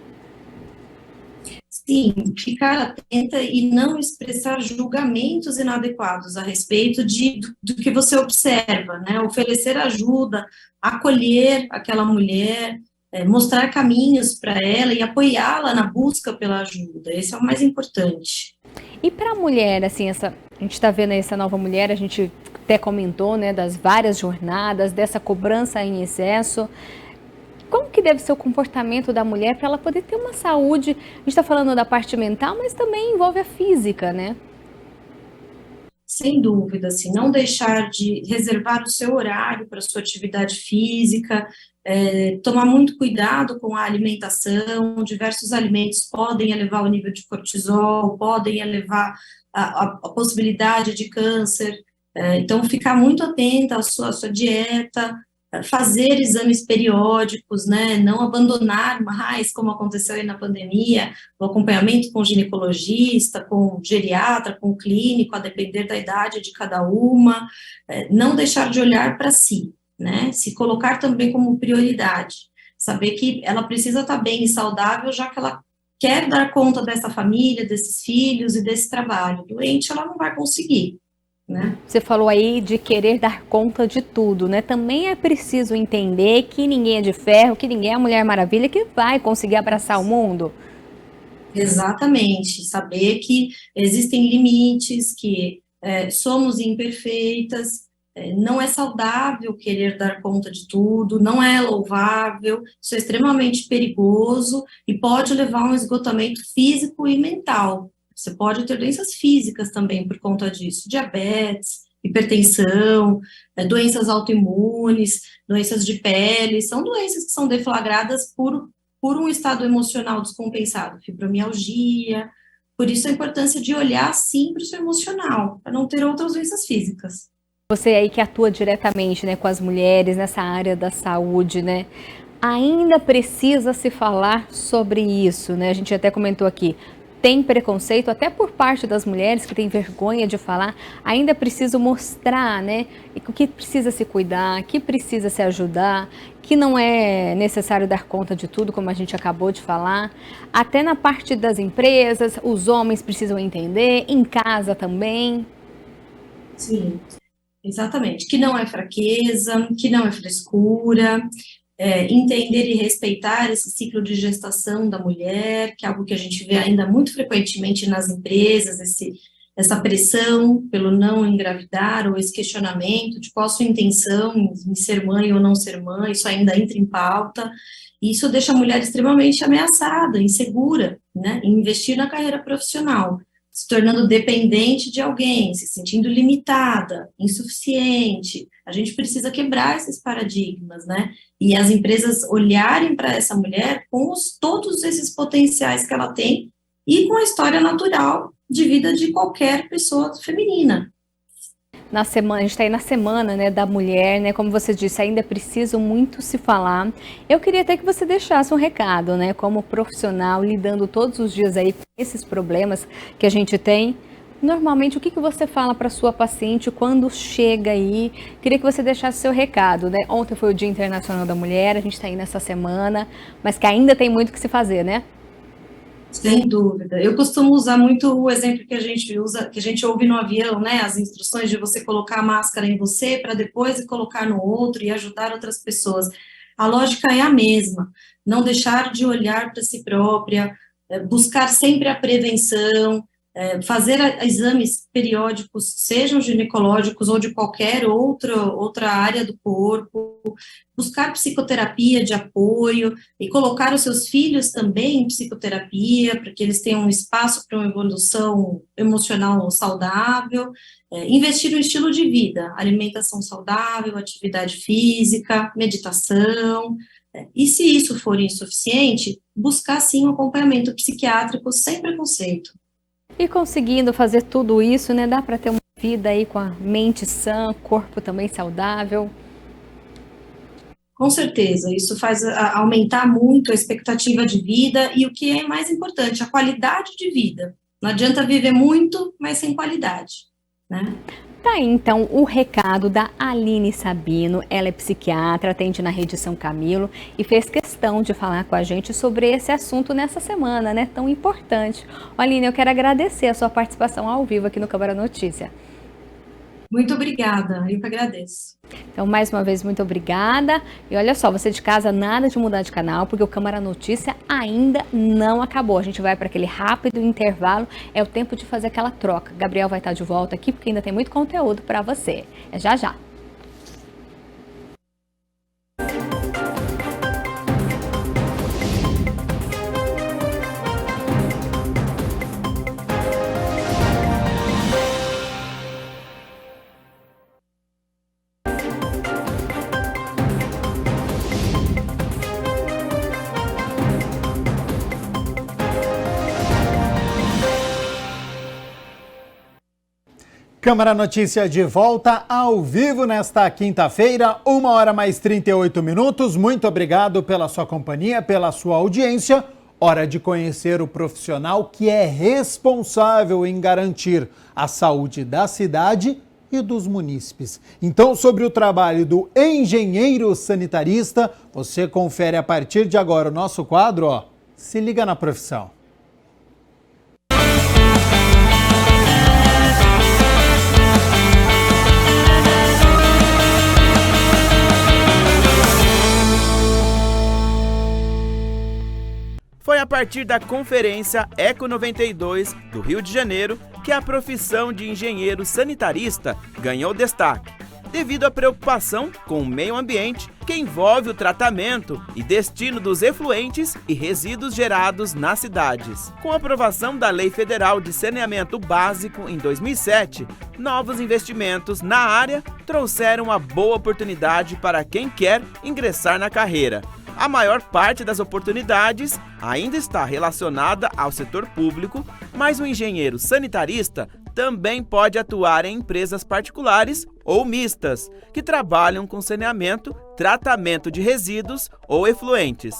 Sim, ficar atenta e não expressar julgamentos inadequados a respeito do que você observa, né? Oferecer ajuda, acolher aquela mulher, mostrar caminhos para ela e apoiá-la na busca pela ajuda. Esse é o mais importante. E para a mulher, assim, a gente está vendo essa nova mulher, a gente até comentou, né, das várias jornadas, dessa cobrança em excesso. Como que deve ser o comportamento da mulher para ela poder ter uma saúde? A gente está falando da parte mental, mas também envolve a física, né? Sem dúvida, assim, não deixar de reservar o seu horário para a sua atividade física, tomar muito cuidado com a alimentação. Diversos alimentos podem elevar o nível de cortisol, podem elevar a possibilidade de câncer, então ficar muito atenta à sua dieta, fazer exames periódicos, né, não abandonar mais, como aconteceu aí na pandemia, o acompanhamento com ginecologista, com geriatra, com clínico, a depender da idade de cada uma, não deixar de olhar para si, né, se colocar também como prioridade, saber que ela precisa estar bem e saudável, já que ela quer dar conta dessa família, desses filhos e desse trabalho. Doente ela não vai conseguir, né? Você falou aí de querer dar conta de tudo, né? Também é preciso entender que ninguém é de ferro, que ninguém é a Mulher Maravilha que vai conseguir abraçar o mundo. Exatamente, saber que existem limites, que somos imperfeitas, não é saudável querer dar conta de tudo, não é louvável, isso é extremamente perigoso e pode levar a um esgotamento físico e mental. Você pode ter doenças físicas também por conta disso, diabetes, hipertensão, doenças autoimunes, doenças de pele, são doenças que são deflagradas por um estado emocional descompensado, fibromialgia. Por isso a importância de olhar sim para o seu emocional, para não ter outras doenças físicas. Você aí que atua diretamente, né, com as mulheres nessa área da saúde, né, ainda precisa se falar sobre isso, né? A gente até comentou aqui, tem preconceito até por parte das mulheres que têm vergonha de falar, ainda preciso mostrar, né, que precisa se cuidar, que precisa se ajudar, que não é necessário dar conta de tudo, como a gente acabou de falar. Até na parte das empresas, os homens precisam entender, em casa também. Sim, exatamente, que não é fraqueza, que não é frescura, entender e respeitar esse ciclo de gestação da mulher, que é algo que a gente vê ainda muito frequentemente nas empresas, essa pressão pelo não engravidar, ou esse questionamento de qual a sua intenção em ser mãe ou não ser mãe, isso ainda entra em pauta, e isso deixa a mulher extremamente ameaçada, insegura, né, em investir na carreira profissional, se tornando dependente de alguém, se sentindo limitada, insuficiente. A gente precisa quebrar esses paradigmas, né, e as empresas olharem para essa mulher com todos esses potenciais que ela tem e com a história natural de vida de qualquer pessoa feminina. Na semana, a gente está aí na semana, né, da mulher, né, como você disse, ainda é preciso muito se falar. Eu queria até que você deixasse um recado, né, como profissional, lidando todos os dias aí com esses problemas que a gente tem. Normalmente, o que você fala para sua paciente quando chega aí? Queria que você deixasse seu recado, né? Ontem foi o Dia Internacional da Mulher, a gente está aí nessa semana, mas que ainda tem muito que se fazer, né? Sem dúvida. Eu costumo usar muito o exemplo que a gente usa, que a gente ouve no avião, né? As instruções de você colocar a máscara em você para depois colocar no outro e ajudar outras pessoas. A lógica é a mesma. Não deixar de olhar para si própria, buscar sempre a prevenção, fazer exames periódicos, sejam ginecológicos ou de qualquer outra área do corpo, buscar psicoterapia de apoio e colocar os seus filhos também em psicoterapia, para que eles tenham um espaço para uma evolução emocional saudável, investir no estilo de vida, alimentação saudável, atividade física, meditação, e se isso for insuficiente, buscar sim um acompanhamento psiquiátrico sem preconceito. E conseguindo fazer tudo isso, né, dá para ter uma vida aí com a mente sã, corpo também saudável? Com certeza, isso faz aumentar muito a expectativa de vida e o que é mais importante, a qualidade de vida. Não adianta viver muito, mas sem qualidade, né? Tá aí, então, o recado da Aline Sabino. Ela é psiquiatra, atende na Rede São Camilo e fez questão de falar com a gente sobre esse assunto nessa semana, né, tão importante. Aline, eu quero agradecer a sua participação ao vivo aqui no Câmara Notícia. Muito obrigada, eu que agradeço. Então, mais uma vez, muito obrigada. E olha só, você de casa, nada de mudar de canal, porque o Câmara Notícia ainda não acabou. A gente vai para aquele rápido intervalo, é o tempo de fazer aquela troca. Gabriel vai estar de volta aqui, porque ainda tem muito conteúdo para você. É já já. Câmara Notícia de volta ao vivo nesta quinta-feira, 1h mais 38. Muito obrigado pela sua companhia, pela sua audiência. Hora de conhecer o profissional que é responsável em garantir a saúde da cidade e dos munícipes. Então, sobre o trabalho do engenheiro sanitarista, você confere a partir de agora o nosso quadro, ó, Se Liga na Profissão. Foi a partir da conferência Eco 92 do Rio de Janeiro que a profissão de engenheiro sanitarista ganhou destaque, devido à preocupação com o meio ambiente que envolve o tratamento e destino dos efluentes e resíduos gerados nas cidades. Com a aprovação da Lei Federal de Saneamento Básico em 2007, novos investimentos na área trouxeram uma boa oportunidade para quem quer ingressar na carreira. A maior parte das oportunidades ainda está relacionada ao setor público, mas o engenheiro sanitarista também pode atuar em empresas particulares ou mistas, que trabalham com saneamento, tratamento de resíduos ou efluentes.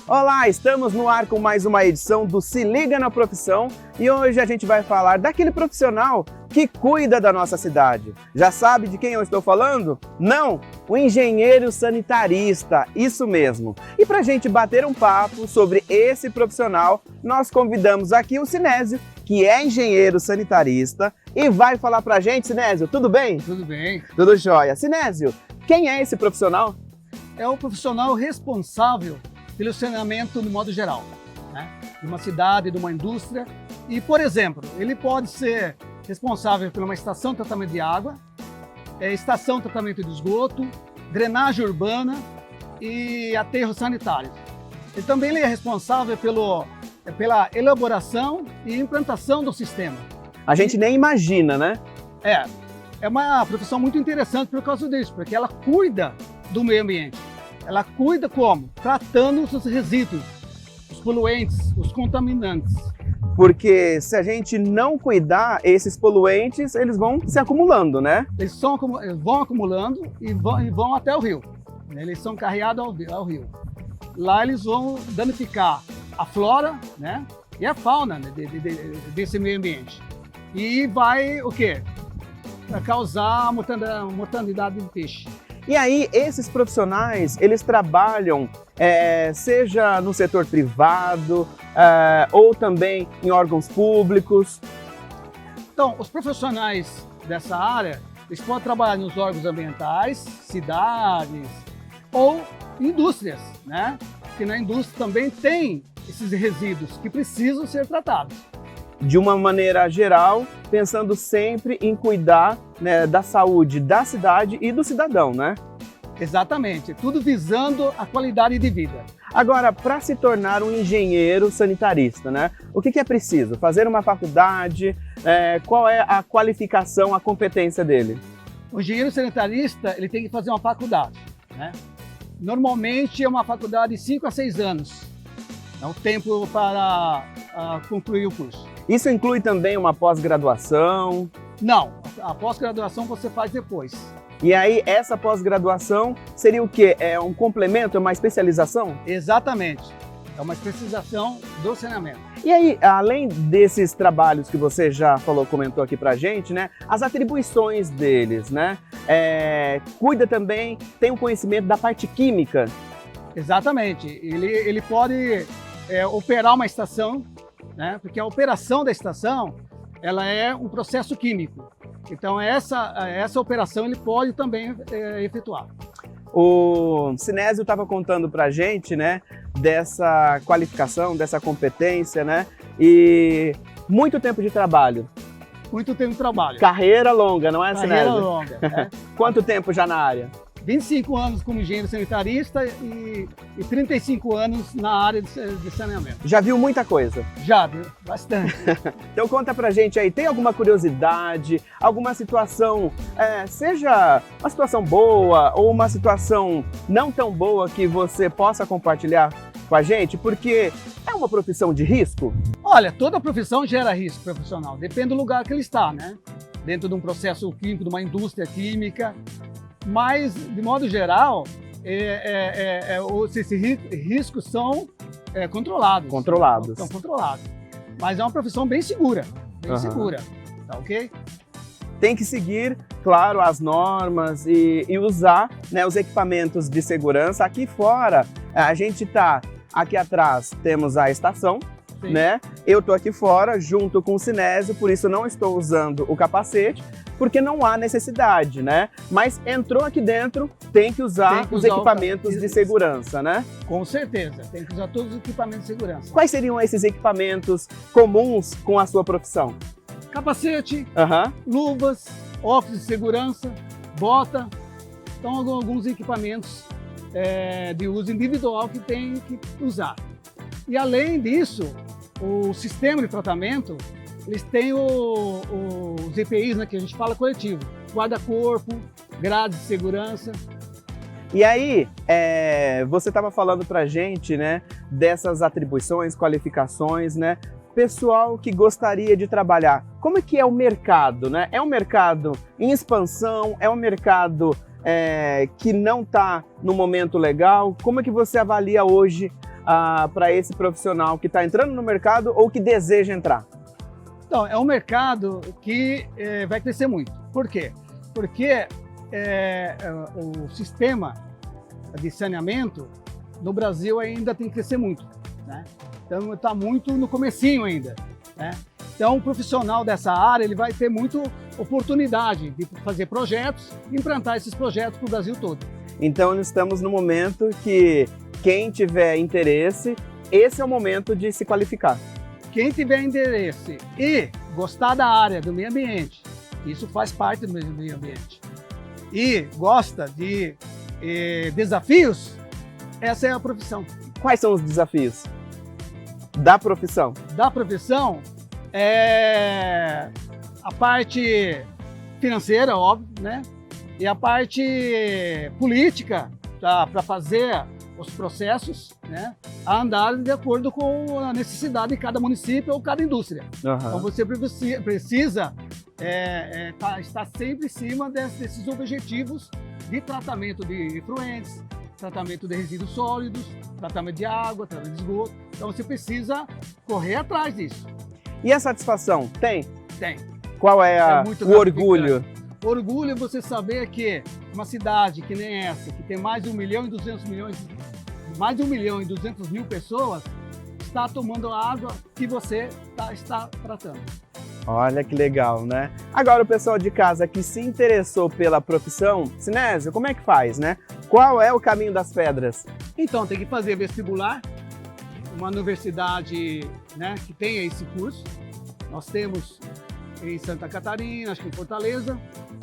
Olá, estamos no ar com mais uma edição do Se Liga na Profissão e hoje a gente vai falar daquele profissional que cuida da nossa cidade. Já sabe de quem eu estou falando? Não, o engenheiro sanitarista, isso mesmo. E para a gente bater um papo sobre esse profissional, nós convidamos aqui o Sinésio, que é engenheiro sanitarista e vai falar para a gente. Sinésio, tudo bem? Tudo bem. Tudo jóia. Sinésio, quem é esse profissional? É o profissional responsável pelo saneamento no modo geral, né? De uma cidade, de uma indústria, E, por exemplo, ele pode ser responsável por uma estação de tratamento de água, estação de tratamento de esgoto, drenagem urbana e aterros sanitários. Ele também é responsável pela elaboração e implantação do sistema. A gente nem imagina, né? É uma profissão muito interessante por causa disso, porque ela cuida do meio ambiente. Ela cuida como? Tratando os resíduos, os poluentes, os contaminantes. Porque se a gente não cuidar, esses poluentes, eles vão se acumulando, né? Eles vão acumulando e vão até o rio. Eles são carreados ao rio. Lá eles vão danificar a flora, né? E a fauna, né? Desse meio ambiente. E vai o quê? Causar mortandade de peixe. E aí, esses profissionais, eles trabalham, seja no setor privado, ou também em órgãos públicos? Então, os profissionais dessa área, eles podem trabalhar nos órgãos ambientais, cidades ou indústrias, né? Porque na indústria também tem esses resíduos que precisam ser tratados. De uma maneira geral, pensando sempre em cuidar, né, da saúde da cidade e do cidadão, né? Exatamente, tudo visando a qualidade de vida. Agora, para se tornar um engenheiro sanitarista, né? O que é preciso? Fazer uma faculdade? Qual é a qualificação, a competência dele? O engenheiro sanitarista, ele tem que fazer uma faculdade, né? Normalmente é uma faculdade de 5 a 6 anos. É o tempo para concluir o curso. Isso inclui também uma pós-graduação? Não, a pós-graduação você faz depois. E aí, essa pós-graduação seria o quê? É um complemento, é uma especialização? Exatamente. É uma especialização do saneamento. E aí, além desses trabalhos que você já comentou aqui pra gente, né? As atribuições deles, né? Cuida também, tem um conhecimento da parte química? Exatamente. Ele pode operar uma estação, né? Porque a operação da estação, ela é um processo químico. Então essa operação ele pode também efetuar. O Sinésio estava contando para a gente, né, dessa qualificação, dessa competência, né, e muito tempo de trabalho. Muito tempo de trabalho. Carreira longa, não é, Sinésio? Carreira longa. Quanto tempo já na área? 25 anos como engenheiro sanitarista e 35 anos na área de saneamento. Já viu muita coisa? Já, viu? Bastante. Então conta pra gente aí, tem alguma curiosidade, alguma situação, seja uma situação boa ou uma situação não tão boa que você possa compartilhar com a gente? Porque é uma profissão de risco? Olha, toda profissão gera risco profissional, depende do lugar que ele está, né? Dentro de um processo químico, de uma indústria química. Mas, de modo geral, esses riscos são controlados. Controlados. São controlados. Mas é uma profissão bem segura, segura, tá ok? Tem que seguir, claro, as normas e usar, né, os equipamentos de segurança. Aqui fora, a gente está, aqui atrás temos a estação, sim, né? Eu estou aqui fora junto com o Sinésio, por isso não estou usando o capacete, porque não há necessidade, né? Mas entrou aqui dentro, tem que usar os equipamentos de segurança, né? Com certeza, tem que usar todos os equipamentos de segurança. Quais seriam esses equipamentos comuns com a sua profissão? Capacete, luvas, óculos de segurança, bota. Então, alguns equipamentos de uso individual que tem que usar. E além disso, o sistema de tratamento, eles têm os EPIs, né, que a gente fala coletivo, guarda-corpo, grades de segurança. E aí, você estava falando pra gente, né, dessas atribuições, qualificações, né, pessoal que gostaria de trabalhar. Como é que é o mercado, né? É um mercado em expansão, é um mercado que não está no momento legal? Como é que você avalia hoje para esse profissional que está entrando no mercado ou que deseja entrar? Então, é um mercado que vai crescer muito. Por quê? Porque o sistema de saneamento no Brasil ainda tem que crescer muito, né? Então, está muito no comecinho ainda, né? Então, o profissional dessa área ele vai ter muita oportunidade de fazer projetos e implantar esses projetos para o Brasil todo. Então, estamos no momento que quem tiver interesse, esse é o momento de se qualificar. quem tiver interesse e gostar da área do meio ambiente, isso faz parte do meio ambiente, e gosta de desafios, essa é a profissão. Quais são os desafios da profissão? Da profissão é a parte financeira, óbvio, né? E a parte política, para fazer os processos, né, a andar de acordo com a necessidade de cada município ou cada indústria. Então você precisa estar sempre em cima desses objetivos de tratamento de efluentes, tratamento de resíduos sólidos, tratamento de água, tratamento de esgoto. Então você precisa correr atrás disso. E a satisfação? Tem? Tem. Qual é o orgulho? Orgulho é você saber que uma cidade que nem essa, que tem mais de 1 milhão e 200 mil pessoas, está tomando a água que você está tratando. Olha que legal, né? Agora o pessoal de casa que se interessou pela profissão, Sinésio, como é que faz, né? Qual é o caminho das pedras? Então, tem que fazer vestibular, uma universidade, né, que tenha esse curso. Nós temos em Santa Catarina, acho que em Fortaleza.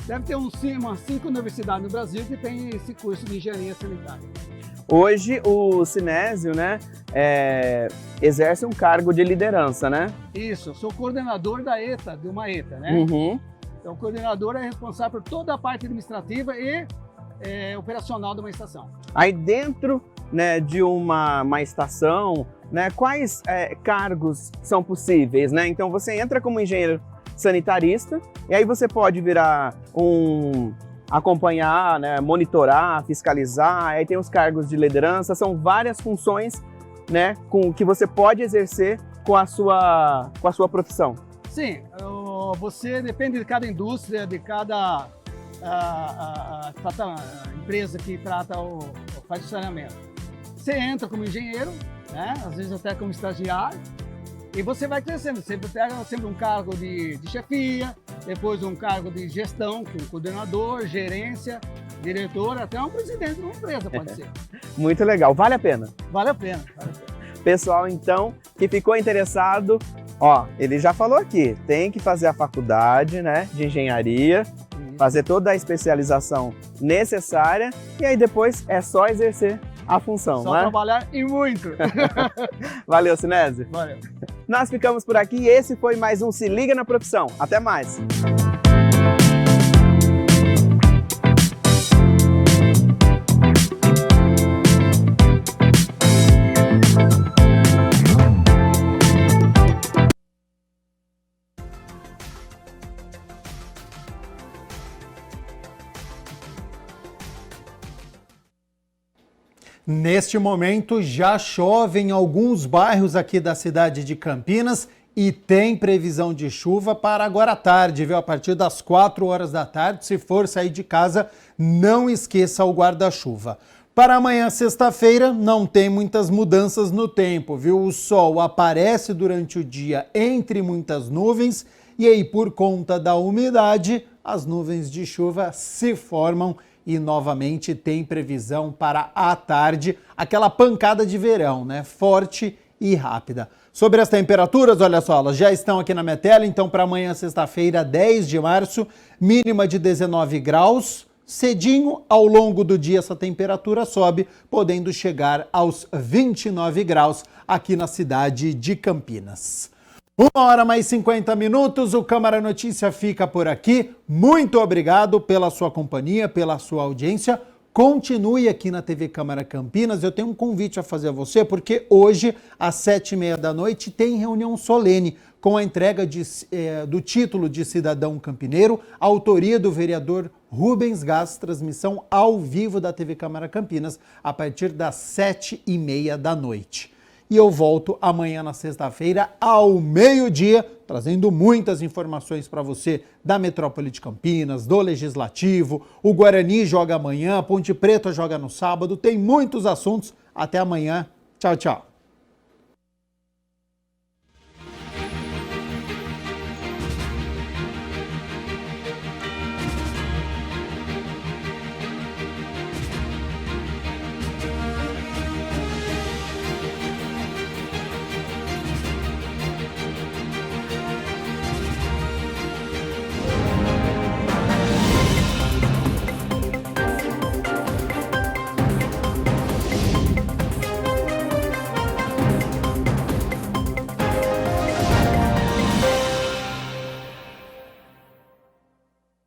Deve ter umas 5 universidades no Brasil que tem esse curso de engenharia sanitária. Hoje o Sinésio, né, exerce um cargo de liderança, né? Isso, eu sou coordenador da ETA, de uma ETA, né? Uhum. Então o coordenador é responsável por toda a parte administrativa e operacional de uma estação. Aí dentro, né, de uma estação, né, quais cargos são possíveis, né? Então você entra como engenheiro sanitarista e aí você pode virar acompanhar, né, monitorar, fiscalizar, aí tem os cargos de liderança, são várias funções, né, que você pode exercer com a sua profissão. Sim, você depende de cada indústria, de cada empresa que trata faz o saneamento. Você entra como engenheiro, né, às vezes até como estagiário, e você vai crescendo, sempre pega sempre um cargo de chefia, depois um cargo de gestão, que é um coordenador, gerência, diretor, até um presidente de uma empresa pode ser. Muito legal, vale a pena? Vale a pena. Pessoal, então, que ficou interessado, ó, ele já falou aqui, tem que fazer a faculdade, né, de engenharia, fazer toda a especialização necessária e aí depois é só exercer a função, só né? trabalhar e muito. Valeu, Sinésio. Valeu. Nós ficamos por aqui e esse foi mais um Se Liga na Profissão. Até mais. Neste momento já chove em alguns bairros aqui da cidade de Campinas e tem previsão de chuva para agora à tarde, viu? A partir das 4 horas da tarde, se for sair de casa, não esqueça o guarda-chuva. Para amanhã, sexta-feira, não tem muitas mudanças no tempo, viu? O sol aparece durante o dia entre muitas nuvens e aí, por conta da umidade, as nuvens de chuva se formam e novamente tem previsão para à tarde, aquela pancada de verão, né? Forte e rápida. Sobre as temperaturas, olha só, elas já estão aqui na minha tela, então para amanhã, sexta-feira, 10 de março, mínima de 19 graus. Cedinho, ao longo do dia, essa temperatura sobe, podendo chegar aos 29 graus aqui na cidade de Campinas. 1h mais 50, o Câmara Notícia fica por aqui. Muito obrigado pela sua companhia, pela sua audiência. Continue aqui na TV Câmara Campinas. Eu tenho um convite a fazer a você, porque hoje, às 7h30 da noite, tem reunião solene com a entrega do título de cidadão campineiro, autoria do vereador Rubens Gás, transmissão ao vivo da TV Câmara Campinas, a partir das 7h30 da noite. E eu volto amanhã na sexta-feira ao meio-dia, trazendo muitas informações para você da Metrópole de Campinas, do Legislativo. O Guarani joga amanhã, a Ponte Preta joga no sábado, tem muitos assuntos. Até amanhã. Tchau, tchau.